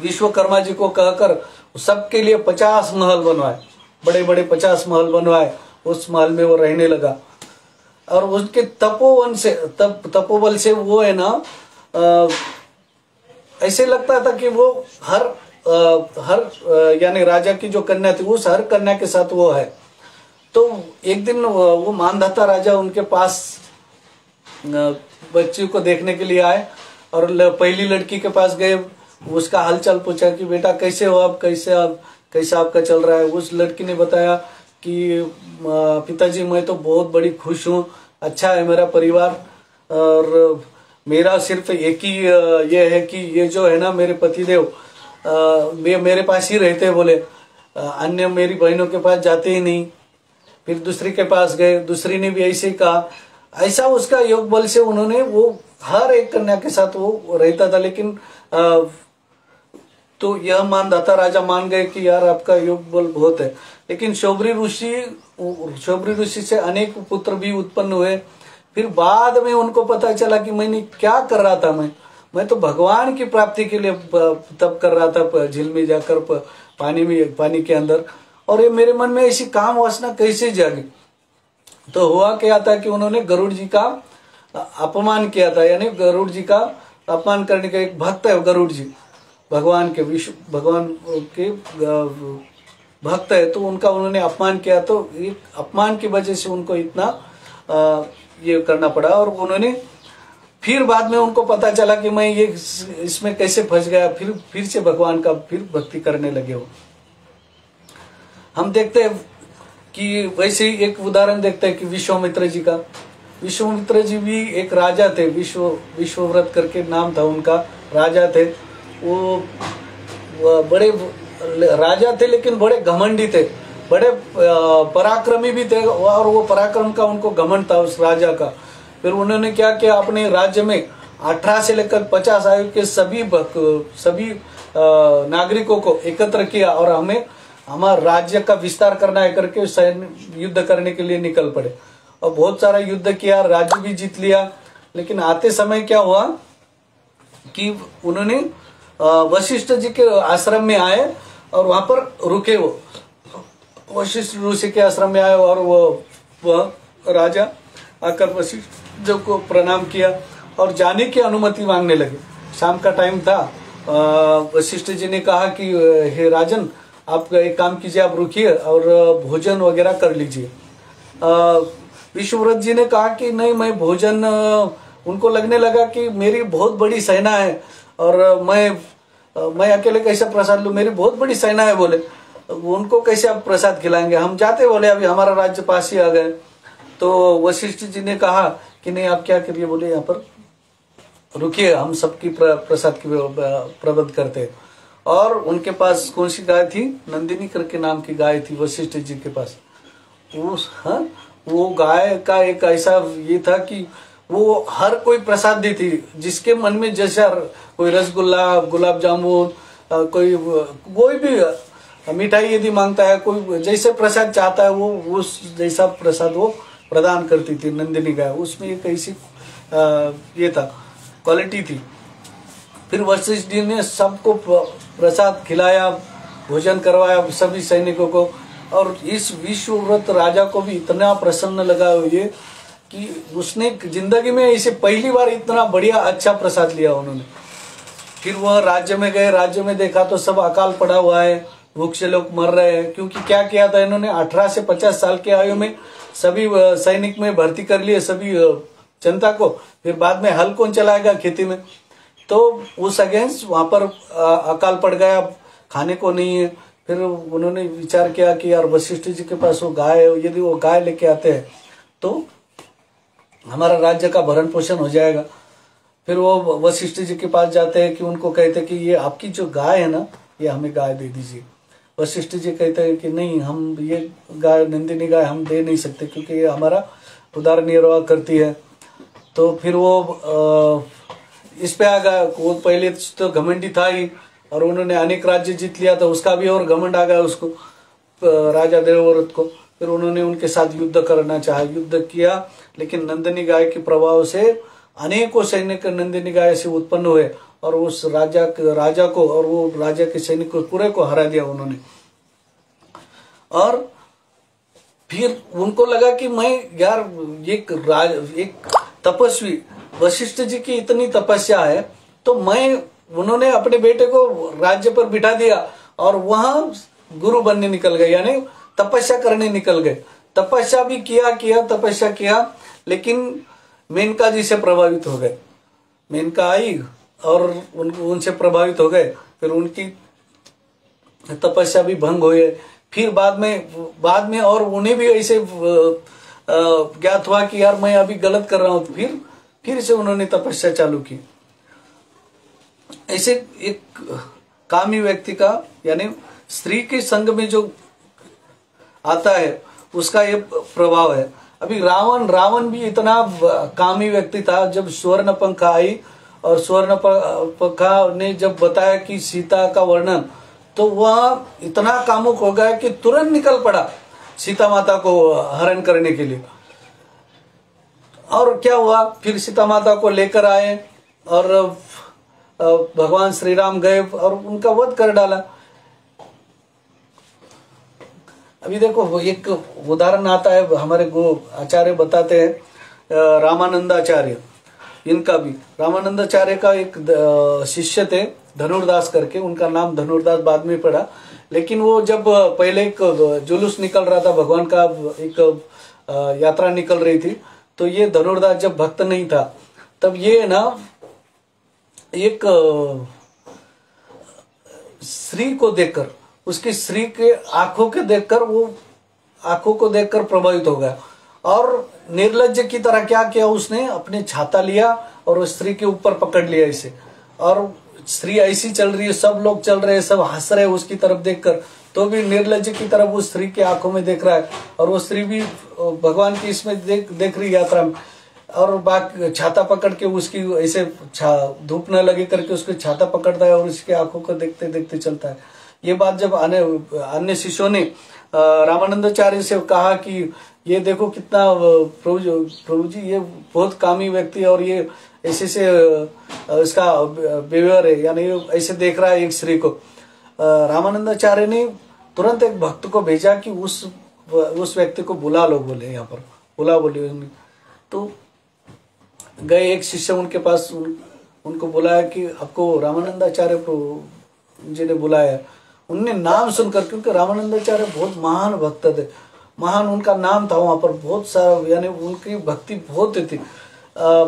विश्वकर्मा जी को कहकर सबके लिए 50 महल बनवाए, बड़े बड़े 50 महल बनवाए। उस महल में वो रहने लगा और उसके तपोबल से वो है ना ऐसे लगता था कि वो हर यानी राजा की जो कन्या थी उस हर कन्या के साथ वो है। तो एक दिन वो मानधाता राजा उनके पास बच्ची को देखने के लिए आए और पहली लड़की के पास गए, उसका हालचाल पूछा कि बेटा कैसे हो आप, कैसा आपका चल रहा है। उस लड़की ने बताया कि पिताजी मैं तो बहुत बड़ी खुश हूँ, अच्छा है मेरा परिवार, और मेरा सिर्फ एक ही ये है कि ये जो है ना मेरे पतिदेव मेरे पास ही रहते हैं बोले, अन्य मेरी बहनों के पास जाते ही नहीं। फिर दूसरी के पास गए, दूसरी ने भी ऐसे ही कहा। ऐसा उसका योग बल से उन्होंने वो हर एक कन्या के साथ वो रहता था। लेकिन तो यह मानधाता राजा मान गए कि यार आपका योग बल बहुत है। लेकिन शौबरी ऋषि से अनेक पुत्र भी उत्पन्न हुए। फिर बाद में उनको पता चला कि मैंने क्या कर रहा था, मैं तो भगवान की प्राप्ति के लिए तप कर रहा था झील में जाकर पानी के अंदर, और ये मेरे मन में ऐसी काम वासना कैसे जागी। तो हुआ क्या था कि उन्होंने गरुड़ जी का अपमान किया था, यानी गरुड़ जी का अपमान करने का एक भक्त है गरुड़ जी, भगवान के भक्त है, तो उनका उन्होंने अपमान किया। तो एक अपमान की वजह से उनको इतना ये करना पड़ा। और उन्होंने फिर बाद में उनको पता चला कि मैं ये इसमें कैसे फंस गया, फिर से भगवान का फिर भक्ति करने लगे हो। हम देखते हैं कि वैसे ही एक उदाहरण देखते हैं कि विश्वामित्र जी का। विश्वामित्र जी भी एक राजा थे, विश्वव्रत करके नाम था उनका, राजा थे। वो बड़े राजा थे लेकिन बड़े घमंडी थे, बड़े पराक्रमी भी थे, और वो पराक्रम का उनको घमंड था उस राजा का। फिर उन्होंने क्या किया, अपने राज्य में 18 से लेकर 50 आयु के सभी नागरिकों को एकत्र किया और हमारा राज्य का विस्तार करना है करके सैन्य युद्ध करने के लिए निकल पड़े। और बहुत सारा युद्ध किया, राज्य भी जीत लिया। लेकिन आते समय क्या हुआ कि उन्होंने वशिष्ठ जी के आश्रम में आए और वहां पर रुके। वो वशिष्ठ ऋषि के आश्रम में आए और वह राजा आकर वशिष्ठ जी को प्रणाम किया और जाने की अनुमति मांगने लगे। शाम का टाइम था। वशिष्ठ जी ने कहा कि हे राजन, आप एक काम कीजिए, आप रुकिए और भोजन वगैरह कर लीजिए। विश्वव्रत जी ने कहा कि नहीं, मैं भोजन, उनको लगने लगा कि मेरी बहुत बड़ी सेना है और मैं अकेले कैसे प्रसाद लूं, मेरी बहुत बड़ी सेना है बोले, उनको कैसे आप प्रसाद खिलाएंगे, हम जाते बोले, अभी हमारा राज्य पास ही आ गए। तो वशिष्ठ जी ने कहा कि नहीं, आप क्या करिए बोले, यहाँ पर रुकिए, हम सबकी प्रसाद की प्रबंध करते हैं। और उनके पास कौन सी गाय थी, नंदिनी करके नाम की गाय थी वशिष्ठ जी के पास। वो गाय का एक ऐसा ये था कि वो हर कोई प्रसाद देती, जिसके मन में जैसा, कोई रसगुल्ला, गुलाब जामुन, कोई भी मिठाई यदि मांगता है, कोई जैसे प्रसाद चाहता है वो उस जैसा प्रसाद वो प्रदान करती थी नंदिनी गाय। उसमें एक ऐसी ये था, क्वालिटी थी। फिर वशिष्ठ जी ने सबको प्रसाद खिलाया, भोजन करवाया सभी सैनिकों को। और इस विश्वव्रत राजा को भी इतना प्रसन्न लगा ये कि उसने जिंदगी में इसे पहली बार इतना बढ़िया अच्छा प्रसाद लिया उन्होंने। फिर वह राज्य में गए, राज्य में देखा तो सब अकाल पड़ा हुआ है, भूख से लोग मर रहे हैं। क्योंकि क्या किया था इन्होंने, 18 से 50 साल की आयु में सभी सैनिक में भर्ती कर लिए सभी जनता को। फिर बाद में हल कौन चलाएगा खेती में, तो उस अगेंस्ट वहां पर अकाल पड़ गया, खाने को नहीं है। फिर उन्होंने विचार किया कि यार वशिष्ठ जी के पास वो गाय है, यदि वो गाय लेके आते हैं तो हमारा राज्य का भरण पोषण हो जाएगा। फिर वो वशिष्ठ जी के पास जाते हैं कि उनको कहते हैं कि ये आपकी जो गाय है ना, ये हमें गाय दे दीजिए। वशिष्ठ जी कहते हैं कि नहीं, हम ये गाय, नंदिनी गाय हम दे नहीं सकते क्योंकि ये हमारा उदार निर्वाह करती है। तो फिर वो इस पे आ गया। वो पहले तो घमंडी था ही और उन्होंने अनेक राज्य जीत लिया था, उसका भी और घमंड आ गया उसको, राजा देवव्रत को। फिर उन्होंने उनके साथ युद्ध करना चाहा, युद्ध किया। लेकिन नंदिनी गाय के प्रभाव से अनेकों सैनिक नंदिनी गाय से उत्पन्न हुए और उस राजा को और वो राजा के सैनिक को पूरे को हरा दिया उन्होंने। और फिर उनको लगा कि मैं यार एक तपस्वी वशिष्ठ जी की इतनी तपस्या है, तो उन्होंने अपने बेटे को राज्य पर बिठा दिया और वहां गुरु बनने निकल गए, यानी तपस्या करने निकल गए। तपस्या भी तपस्या किया, लेकिन मेनका जी से प्रभावित हो गए। मेनका आई और उनसे प्रभावित हो गए, फिर उनकी तपस्या भी भंग हुई। फिर बाद में और उन्हें भी ऐसे ज्ञात हुआ कि यार मैं अभी गलत कर रहा हूं, फिर से उन्होंने तपस्या चालू की। ऐसे एक कामी व्यक्ति का, यानी स्त्री के संग में जो आता है उसका ये प्रभाव है। अभी रावण भी इतना कामी व्यक्ति था। जब स्वर्णपंखा आई और स्वर्णपंखा ने जब बताया कि सीता का वर्णन, तो वह इतना कामुक हो गया कि तुरंत निकल पड़ा सीता माता को हरण करने के लिए। और क्या हुआ, फिर सीता माता को लेकर आए और भगवान श्री राम गए और उनका वध कर डाला। अभी देखो एक उदाहरण आता है, हमारे आचार्य बताते हैं, रामानंदाचार्य, इनका भी रामानंदाचार्य का एक शिष्य थे धनुर्दास करके, उनका नाम धनुर्दास बाद में पड़ा। लेकिन वो जब पहले एक जुलूस निकल रहा था, भगवान का एक यात्रा निकल रही थी, तो ये धनुर्दास जब भक्त नहीं था, तब ये ना एक स्त्री को देखकर, उसकी स्त्री के आंखों को देखकर प्रभावित हो गया और निर्लज्ज की तरह क्या किया, उसने अपने छाता लिया और उस स्त्री के ऊपर पकड़ लिया इसे। और स्त्री ऐसी चल रही है, सब लोग चल रहे हैं, सब हंस रहे हैं उसकी तरफ देखकर, तो भी निर्लज्ज की तरफ उस स्त्री के आंखों में देख रहा है और वो स्त्री भी भगवान की इसमें देख रही यात्रा में। और बाकी छाता पकड़ के उसकी ऐसे धूप न लगे करके उसको छाता पकड़ता है और उसकी आंखों को देखते देखते चलता है। ये बात जब अन्य शिष्यों ने रामानंदाचार्य से कहा कि ये देखो कितना प्रभु जी ये बहुत कामी व्यक्ति है और ये ऐसे से इसका बिहेवियर है, यानी ऐसे देख रहा है एक स्त्री को। रामानंदाचार्य ने तुरंत एक भक्त को भेजा कि उस व्यक्ति को बुला लो, बोले यहाँ पर बुला बोले। तो गए एक शिष्य उनके पास, उनको बुलाया कि आपको रामानंदाचार्य जी ने बुलाया। उनने नाम सुनकर, क्योंकि रामानंदाचार्य बहुत महान भक्त थे, महान उनका नाम था वहां पर, बहुत सारा, यानी उनकी भक्ति बहुत थी।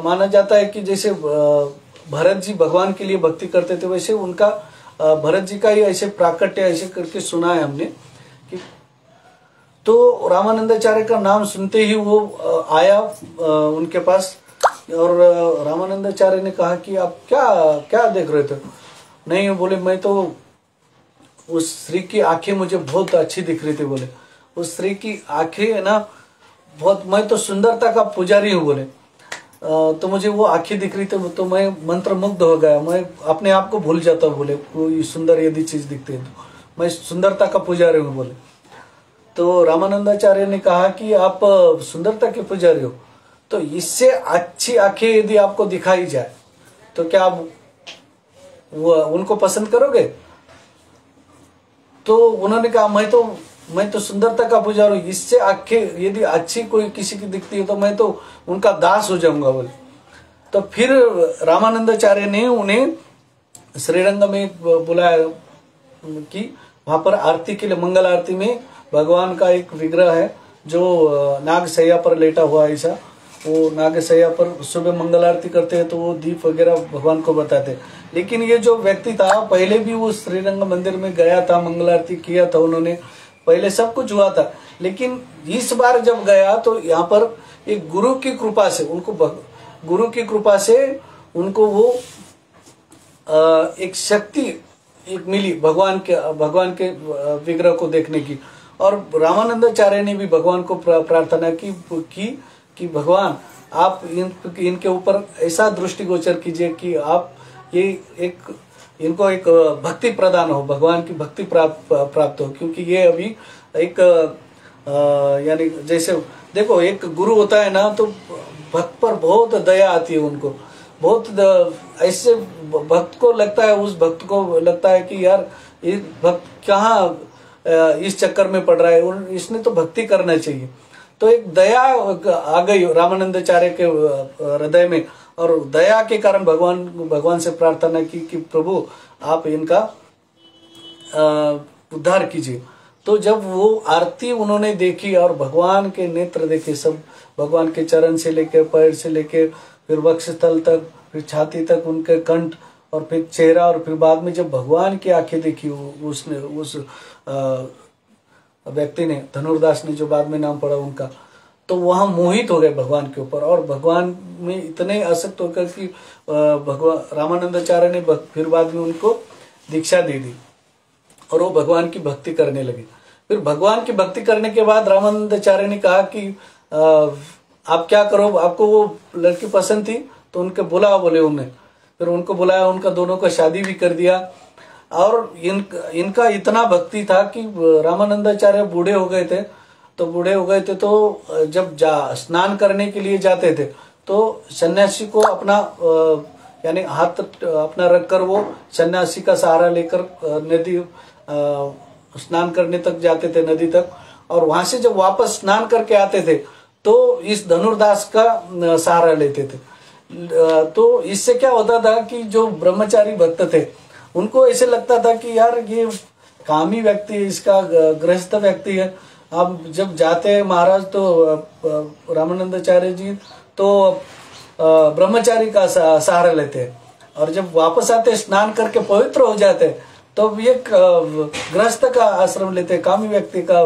माना जाता है कि जैसे भरत जी भगवान के लिए भक्ति करते थे, वैसे उनका भरत जी का ही ऐसे प्राकट्य ऐसे करके सुना है हमने कि। तो रामानंदाचार्य का नाम सुनते ही वो आया उनके पास और रामानंदाचार्य ने कहा कि आप क्या देख रहे थे। नहीं, बोले मैं तो उस स्त्री की आंखें मुझे बहुत अच्छी दिख रही थी, बोले उस स्त्री की आंखें है ना बहुत, मैं तो सुंदरता का पुजारी हूँ, बोले तो मुझे वो आंखें दिख रही थी तो मैं मंत्रमुग्ध हो गया, मैं अपने आप को भूल जाता हूँ, बोले कोई सुंदर यदि चीज दिखती है तो मैं सुंदरता का पुजारी हूँ, बोले। तो रामानंदाचार्य ने कहा कि आप सुंदरता के पुजारी हो, तो इससे अच्छी आंखें यदि आपको दिखाई जाए तो क्या आप वो उनको पसंद करोगे? तो उन्होंने कहा मैं तो सुंदरता का पुजारी हूं, इससे आंखें यदि अच्छी कोई किसी की दिखती है तो मैं तो उनका दास हो जाऊंगा, बोले। तो फिर रामानंदाचार्य ने उन्हें श्रीरंग में बुलाया कि वहां पर आरती के लिए, मंगल आरती में भगवान का एक विग्रह है जो नागसैया पर लेटा हुआ, ऐसा वो नागसैया पर सुबह मंगल आरती करते हैं तो वो दीप वगैरह भगवान को बताते हैं। लेकिन ये जो व्यक्ति था पहले भी वो श्रीरंग मंदिर में गया था, मंगल आरती किया था उन्होंने, पहले सब कुछ हुआ था। लेकिन इस बार जब गया तो यहाँ पर एक गुरु की कृपा से उनको वो एक शक्ति एक मिली भगवान के विग्रह को देखने की। और रामानंदाचार्य ने भी भगवान को प्रार्थना की कि भगवान आप इनके ऊपर ऐसा दृष्टिगोचर कीजिए कि आप इनको एक भक्ति प्रदान हो, भगवान की भक्ति प्राप्त हो। क्योंकि ये अभी एक यानी जैसे देखो एक गुरु होता है ना तो भक्त पर बहुत दया आती है, उनको बहुत ऐसे भक्त को लगता है, उस भक्त को लगता है कि यार ये भक्त कहाँ इस चक्कर में पड़ रहा है, इसने तो भक्ति करना चाहिए। तो एक दया आ गई रामानंदाचार्य के हृदय में और दया के कारण भगवान से प्रार्थना की कि प्रभु आप इनका उद्धार कीजिए। तो जब वो आरती उन्होंने देखी और भगवान के नेत्र देखे, सब भगवान के चरण से लेकर पैर से लेकर फिर वक्षस्थल तक, फिर छाती तक उनके कंठ, और फिर चेहरा, और फिर बाद में जब भगवान की आंखें देखी उसने, उस व्यक्ति ने, धनुर्दास ने जो बाद में नाम पड़ा उनका, तो वहां मोहित हो गए भगवान के ऊपर और भगवान में इतने आसक्त होकर कि भगवान रामानंदाचार्य ने फिर बाद में उनको दीक्षा दे दी और वो भगवान की भक्ति करने लगे। फिर भगवान की भक्ति करने के बाद रामानंदाचार्य ने कहा कि आप क्या करो, आपको वो लड़की पसंद थी तो उनके बुलाओ, बोले उन्हें। फिर उनको बुलाया, उनका दोनों का शादी भी कर दिया। और इनका इतना भक्ति था कि रामानंदाचार्य बूढ़े हो गए थे, तो जब स्नान करने के लिए जाते थे तो सन्यासी को अपना यानी हाथ अपना रखकर वो सन्यासी का सहारा लेकर नदी स्नान करने तक जाते थे, नदी तक। और वहां से जब वापस स्नान करके आते थे तो इस धनुर्दास का सहारा लेते थे। तो इससे क्या होता था कि जो ब्रह्मचारी भक्त थे उनको ऐसे लगता था कि यार ये कामी व्यक्ति है, इसका गृहस्थ व्यक्ति है। अब जब जाते हैं महाराज तो रामानंदाचार्य जी तो ब्रह्मचारी का सहारा लेते हैं, और जब वापस आते स्नान करके पवित्र हो जाते तो ये गृहस्थ का आश्रम लेते, कामी व्यक्ति का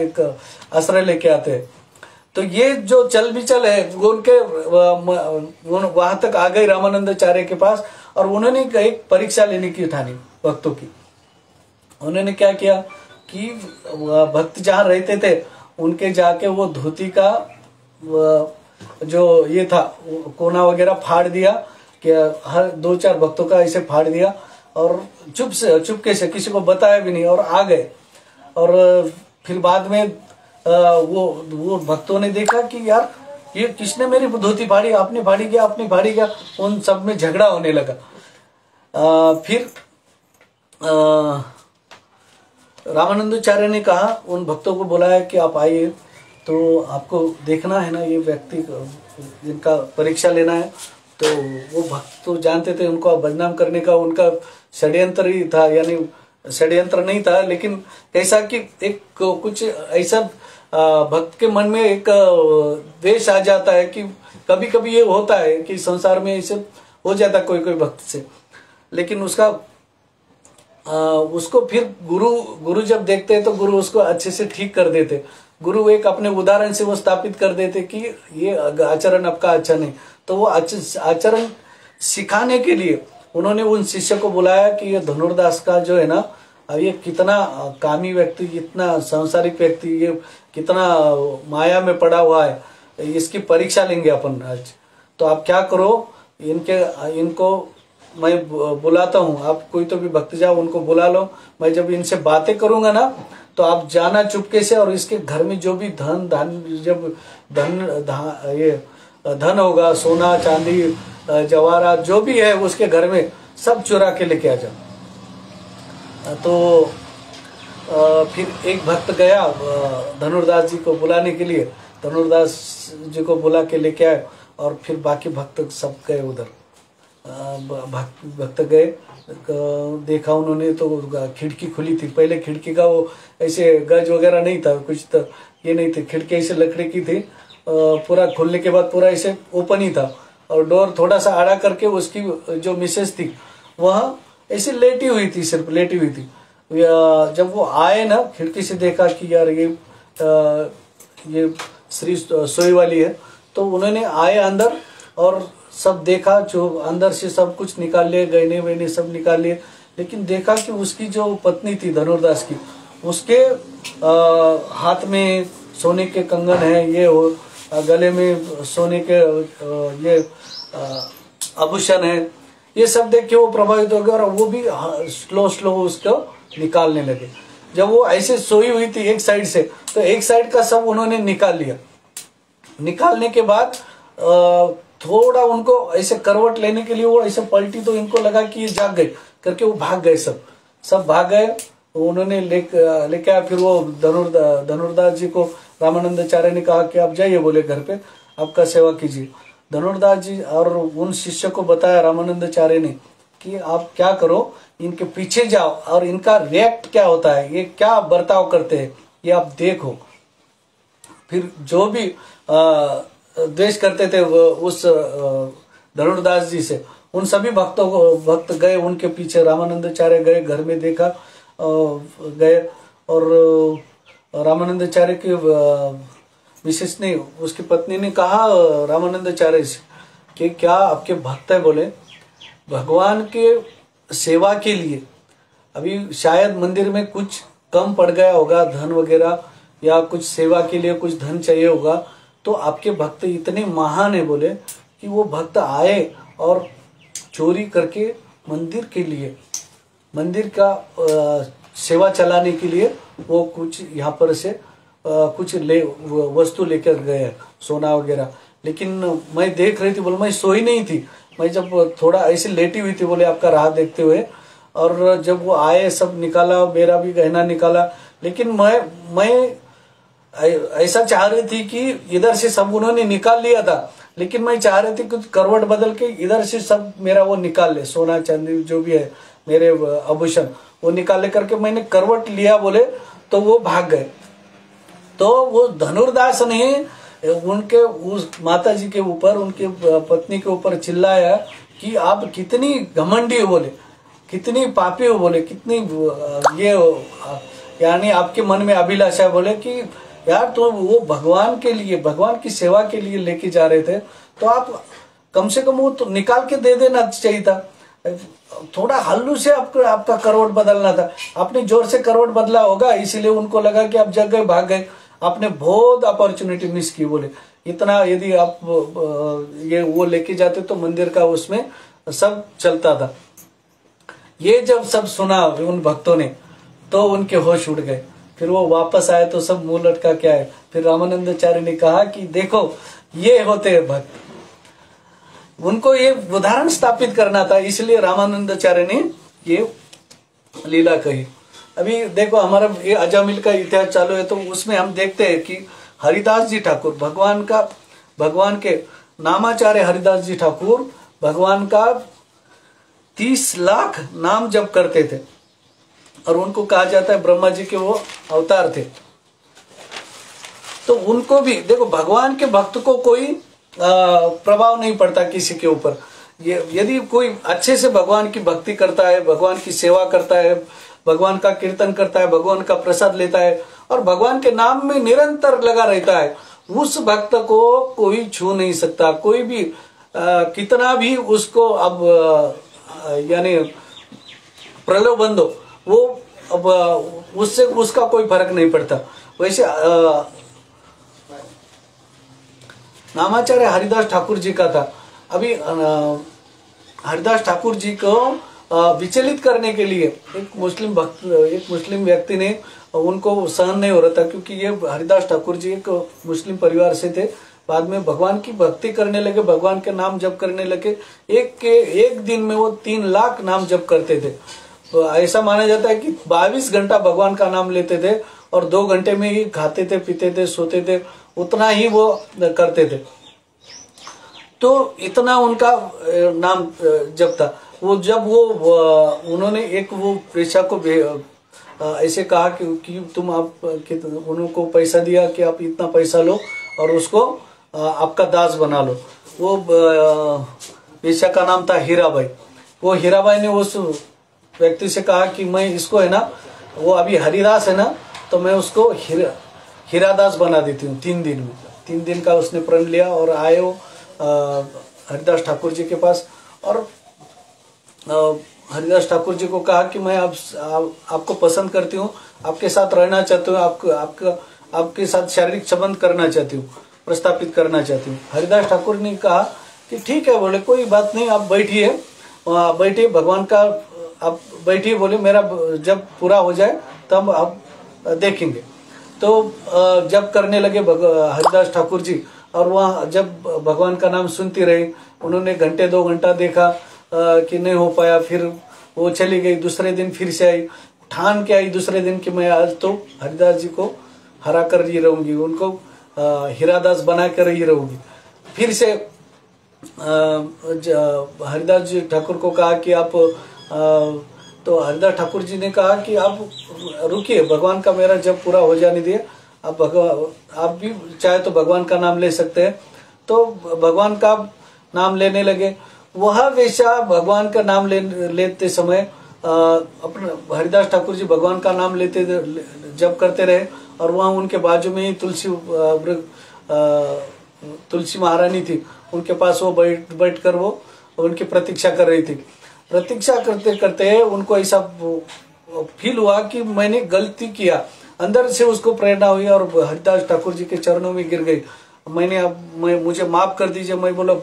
एक आश्रय लेके आते हैं। तो ये जो चल विचल है वो उनके वहां तक आ गए रामानंदाचार्य के पास, और उन्होंने एक परीक्षा लेने की ठानी भक्तों की। उन्होंने क्या किया कि भक्त जहां रहते थे उनके जाके वो धोती का जो ये था कोना वगैरह फाड़ दिया, कि हर 2-4 भक्तों का ऐसे फाड़ दिया, और चुपके से किसी को बताया भी नहीं, और आ गए। और फिर बाद में वो भक्तों ने देखा कि यार ये किसने मेरी धोती फाड़ी, आपने फाड़ी क्या, आपने फाड़ी क्या, उन सब में झगड़ा होने लगा। फिर रामानंदाचार्य ने कहा, उन भक्तों को बुलाया कि आप आइए, तो आपको देखना है ना ये व्यक्ति जिनका परीक्षा लेना है। तो वो भक्त तो जानते थे उनको बदनाम करने का उनका षड्यंत्र ही था, यानी षड्यंत्र नहीं था, लेकिन ऐसा कि एक कुछ ऐसा भक्त के मन में एक द्वेष आ जाता है कि कभी कभी ये होता है कि संसार में ऐसे हो जाता कोई भक्त से। लेकिन उसको फिर गुरु जब देखते हैं तो गुरु उसको अच्छे से ठीक कर देते। गुरु एक अपने उदाहरण से वो स्थापित कर देते कि ये आचरण आपका अच्छा नहीं। तो वो आचरण सिखाने के लिए उन्होंने उन शिष्य को बुलाया कि ये धनुर्दास का जो है ना, ये कितना कामी व्यक्ति, कितना सांसारिक व्यक्ति, ये कितना माया में पड़ा हुआ है, इसकी परीक्षा लेंगे अपन आज। तो आप क्या करो, इनको मैं बुलाता हूँ, आप कोई तो भी भक्त जाओ उनको बुला लो। मैं जब इनसे बातें करूंगा ना तो आप जाना चुपके से, और इसके घर में जो भी धन होगा, सोना चांदी जवाहरात जो भी है उसके घर में सब चुरा के लेके आ जाओ। तो फिर एक भक्त गया धनुर्दास जी को बुलाने के लिए, धनुर्दास जी को बुला के लेके आए, और फिर बाकी भक्त सब गए उधर। भक्त गए, देखा उन्होंने तो खिड़की खुली थी। पहले खिड़की का वो ऐसे गज वगैरह नहीं था, कुछ तो ये नहीं थी, खिड़की ऐसे लकड़ी की थी। पूरा खुलने के बाद पूरा ऐसे ओपन ही था, और डोर थोड़ा सा आड़ा करके उसकी जो मिसेस थी वह ऐसे लेटी हुई थी, सिर्फ लेटी हुई थी। जब वो आए ना, खिड़की से देखा कि यार ये स्त्री सोई वाली है। तो उन्होंने आए अंदर और सब देखा, जो अंदर से सब कुछ निकाल लिए, गहने वहने सब निकाल लिए। लेकिन देखा कि उसकी जो पत्नी थी धनुर्दास की, उसके हाथ में सोने के कंगन है, ये हो गले में सोने के ये आभूषण है। ये सब देख के वो प्रभावित हो गया, और वो भी स्लो उसको निकालने लगे। जब वो ऐसे सोई हुई थी एक साइड से, तो एक साइड का सब उन्होंने निकाल लिया। निकालने के बाद थोड़ा उनको ऐसे करवट लेने के लिए वो ऐसे पलटी, तो इनको लगा कि ये जाग गई करके वो भाग गए, सब भाग गए। उन्होंने लेके आया। फिर वो धनुर्दास जी को रामानंदाचार्य ने कहा कि आप जाइए, बोले घर पे आपका सेवा कीजिए। धनुर्दास जी और उन शिष्य को बताया रामानंदाचार्य ने कि आप क्या करो, इनके पीछे जाओ और इनका रिएक्ट क्या होता है, ये क्या बर्ताव करते हैं, ये आप देखो। फिर जो भी द्वेष करते थे उस धनुर्दास जी से, उन सभी भक्त गए उनके पीछे। रामानंदाचार्य गए, घर में देखा गए और रामानंदाचार्य के मिसेस ने, उसकी पत्नी ने कहा रामानंदाचार्य से कि क्या आपके भक्त है? बोले भगवान के सेवा के लिए अभी शायद मंदिर में कुछ कम पड़ गया होगा, धन वगैरह, या कुछ सेवा के लिए कुछ धन चाहिए होगा, तो आपके भक्त इतने महान है बोले कि वो भक्त आए और चोरी करके मंदिर के लिए, मंदिर का सेवा चलाने के लिए वो कुछ यहाँ पर से कुछ वस्तु लेकर गए, सोना वगैरह। लेकिन मैं देख रही थी, बोले मैं सोई नहीं थी, मैं जब थोड़ा ऐसे लेटी हुई थी बोले आपका राह देखते हुए, और जब वो आए सब निकाला, मेरा भी गहना निकाला। लेकिन मैं ऐसा चाह रही थी कि इधर से सब उन्होंने निकाल लिया था, लेकिन मैं चाह रही थी कुछ करवट बदल के इधर से सब मेरा वो निकाल ले, सोना चांदी जो भी है मेरे आभूषण वो निकाले करके मैंने करवट लिया बोले, तो वो भाग गए। तो वो धनुर्दास ने उनके उस माता जी के ऊपर, उनके पत्नी के ऊपर चिल्लाया कि आप कितनी घमंडी हो बोले, कितनी पापी हो बोले, कितनी ये यानी आपके मन में अभिलाषा है बोले कि यार तो वो भगवान के लिए, भगवान की सेवा के लिए लेके जा रहे थे, तो आप कम से कम वो तो निकाल के दे देना चाहिए था, थोड़ा हल्लू से आपका करवट बदलना था। आपने जोर से करवट बदला होगा, इसीलिए उनको लगा कि आप जग गए, भाग गए। आपने बहुत अपॉर्चुनिटी मिस की बोले। इतना यदि आप ये वो लेके जाते तो मंदिर का उसमें सब चलता था। ये जब सब सुना उन भक्तों ने तो उनके होश उड़ गए। फिर वो वापस आए तो सब मुंह लटका के आए। फिर रामानंदाचार्य ने कहा कि देखो ये होते हैं भक्त, उनको ये उदाहरण स्थापित करना था, इसलिए रामानंदाचार्य ने ये लीला कही। अभी देखो हमारा ये अजामिल का इतिहास चालू है, तो उसमें हम देखते हैं कि हरिदास जी ठाकुर भगवान के नामाचार्य हरिदास जी ठाकुर भगवान का 30 लाख नाम जप करते थे, और उनको कहा जाता है ब्रह्मा जी के वो अवतार थे। तो उनको भी देखो, भगवान के भक्त को कोई प्रभाव नहीं पड़ता किसी के ऊपर। यदि कोई अच्छे से भगवान की भक्ति करता है, भगवान की सेवा करता है, भगवान का कीर्तन करता है, भगवान का प्रसाद लेता है और भगवान के नाम में निरंतर लगा रहता है, उस भक्त को कोई छू नहीं सकता। कोई भी कितना भी उसको अब यानी प्रलोभन दो, वो अब उससे उसका कोई फर्क नहीं पड़ता। वैसे नामाचार्य हरिदास ठाकुर जी का था। अभी हरिदास ठाकुर जी को विचलित करने के लिए एक मुस्लिम व्यक्ति ने, उनको सहन नहीं हो रहा था, क्योंकि ये हरिदास ठाकुर जी एक मुस्लिम परिवार से थे। बाद में भगवान की भक्ति करने लगे, भगवान के नाम जप करने लगे। एक दिन में वो 3 लाख नाम जप करते थे। तो ऐसा माना जाता है कि 22 घंटा भगवान का नाम लेते थे और 2 घंटे में ही खाते थे, पीते थे, सोते थे, उतना ही वो करते थे। तो इतना उनका नाम जप था। वो जब वो उन्होंने एक वो प्रेषा को ऐसे कहा कि तुम उनको पैसा दिया कि आप इतना पैसा लो और उसको आपका दास बना लो। वो प्रेषा का नाम था हीराबाई। वो हीराबाई ने उस व्यक्ति से कहा कि मैं इसको है ना, वो अभी हरिदास है ना, तो मैं उसको हीरादास बना देती हूँ 3 दिन में। 3 दिन का उसने प्रण लिया और आए वो हरिदास ठाकुर जी के पास, और हरिदास ठाकुर जी को कहा कि मैं आपको पसंद करती हूँ, आपके साथ रहना चाहती हूँ, आपके साथ शारीरिक संबंध करना चाहती हूँ, प्रस्तापित करना चाहती हूँ। हरिदास ठाकुर ने कहा कि ठीक है, बोले कोई बात नहीं, आप बैठिए, भगवान का आप बैठिए, बोले मेरा जब पूरा हो जाए तब आप देखेंगे। तो जब करने लगे हरिदास ठाकुर जी, और वहाँ जब भगवान का नाम सुनती रही, उन्होंने घंटे 2 घंटा देखा कि नहीं हो पाया, फिर वो चली गई। दूसरे दिन फिर से आई, ठान के आई दूसरे दिन कि मैं आज तो हरिदास जी को हरा कर ही रहूंगी, उनको हीरादास बना कर ही रहूंगी। फिर से हरिदास जी ठाकुर को कहा कि आप तो हरिदास ठाकुर जी ने कहा कि आप रुकिए, भगवान का मेरा जब पूरा हो जाने दिए, आप भी चाहे तो भगवान का नाम ले सकते हैं। तो भगवान का नाम लेने लगे। वह वैसा भगवान का नाम लेते समय अपने हरिदास ठाकुर जी भगवान का नाम लेते जब करते रहे, और वहाँ उनके बाजू में ही तुलसी महारानी थी, उनके पास वो बैठ कर वो उनकी प्रतीक्षा कर रही थी। प्रतीक्षा करते करते उनको ऐसा फील हुआ कि मैंने गलती किया, अंदर से उसको प्रेरणा हुई और हरिदास ठाकुर जी के चरणों में गिर गई। मुझे माफ कर दीजिए, मैं बोला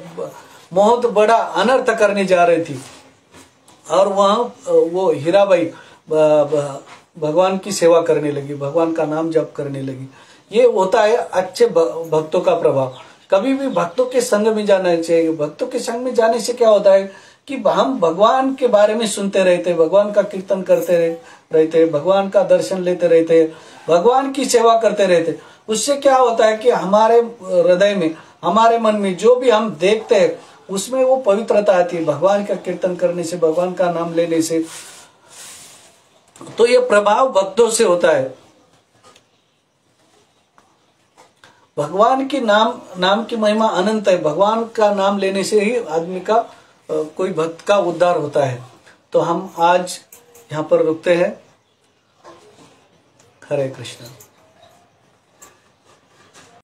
बहुत बड़ा अनर्थ करने जा रही थी। और वहाँ वो हीराबाई भगवान की सेवा करने लगी, भगवान का नाम जप करने लगी। ये होता है अच्छे भक्तों का प्रभाव। कभी भी भक्तों के संग में जाना चाहिए। भक्तों के संग में जाने से क्या होता है कि हम भगवान के बारे में सुनते रहते, भगवान का कीर्तन करते रहते, भगवान का दर्शन लेते रहते, भगवान की सेवा करते रहते। उससे क्या होता है कि हमारे हृदय में, हमारे मन में जो भी हम देखते हैं उसमें वो पवित्रता आती है, भगवान का कीर्तन करने से, भगवान का नाम लेने से। तो ये प्रभाव भक्तों से होता है। भगवान की नाम की महिमा अनंत है। भगवान का नाम लेने से ही आदमी का, कोई भक्त का उद्धार होता है। तो हम आज यहाँ पर रुकते हैं। हरे कृष्ण।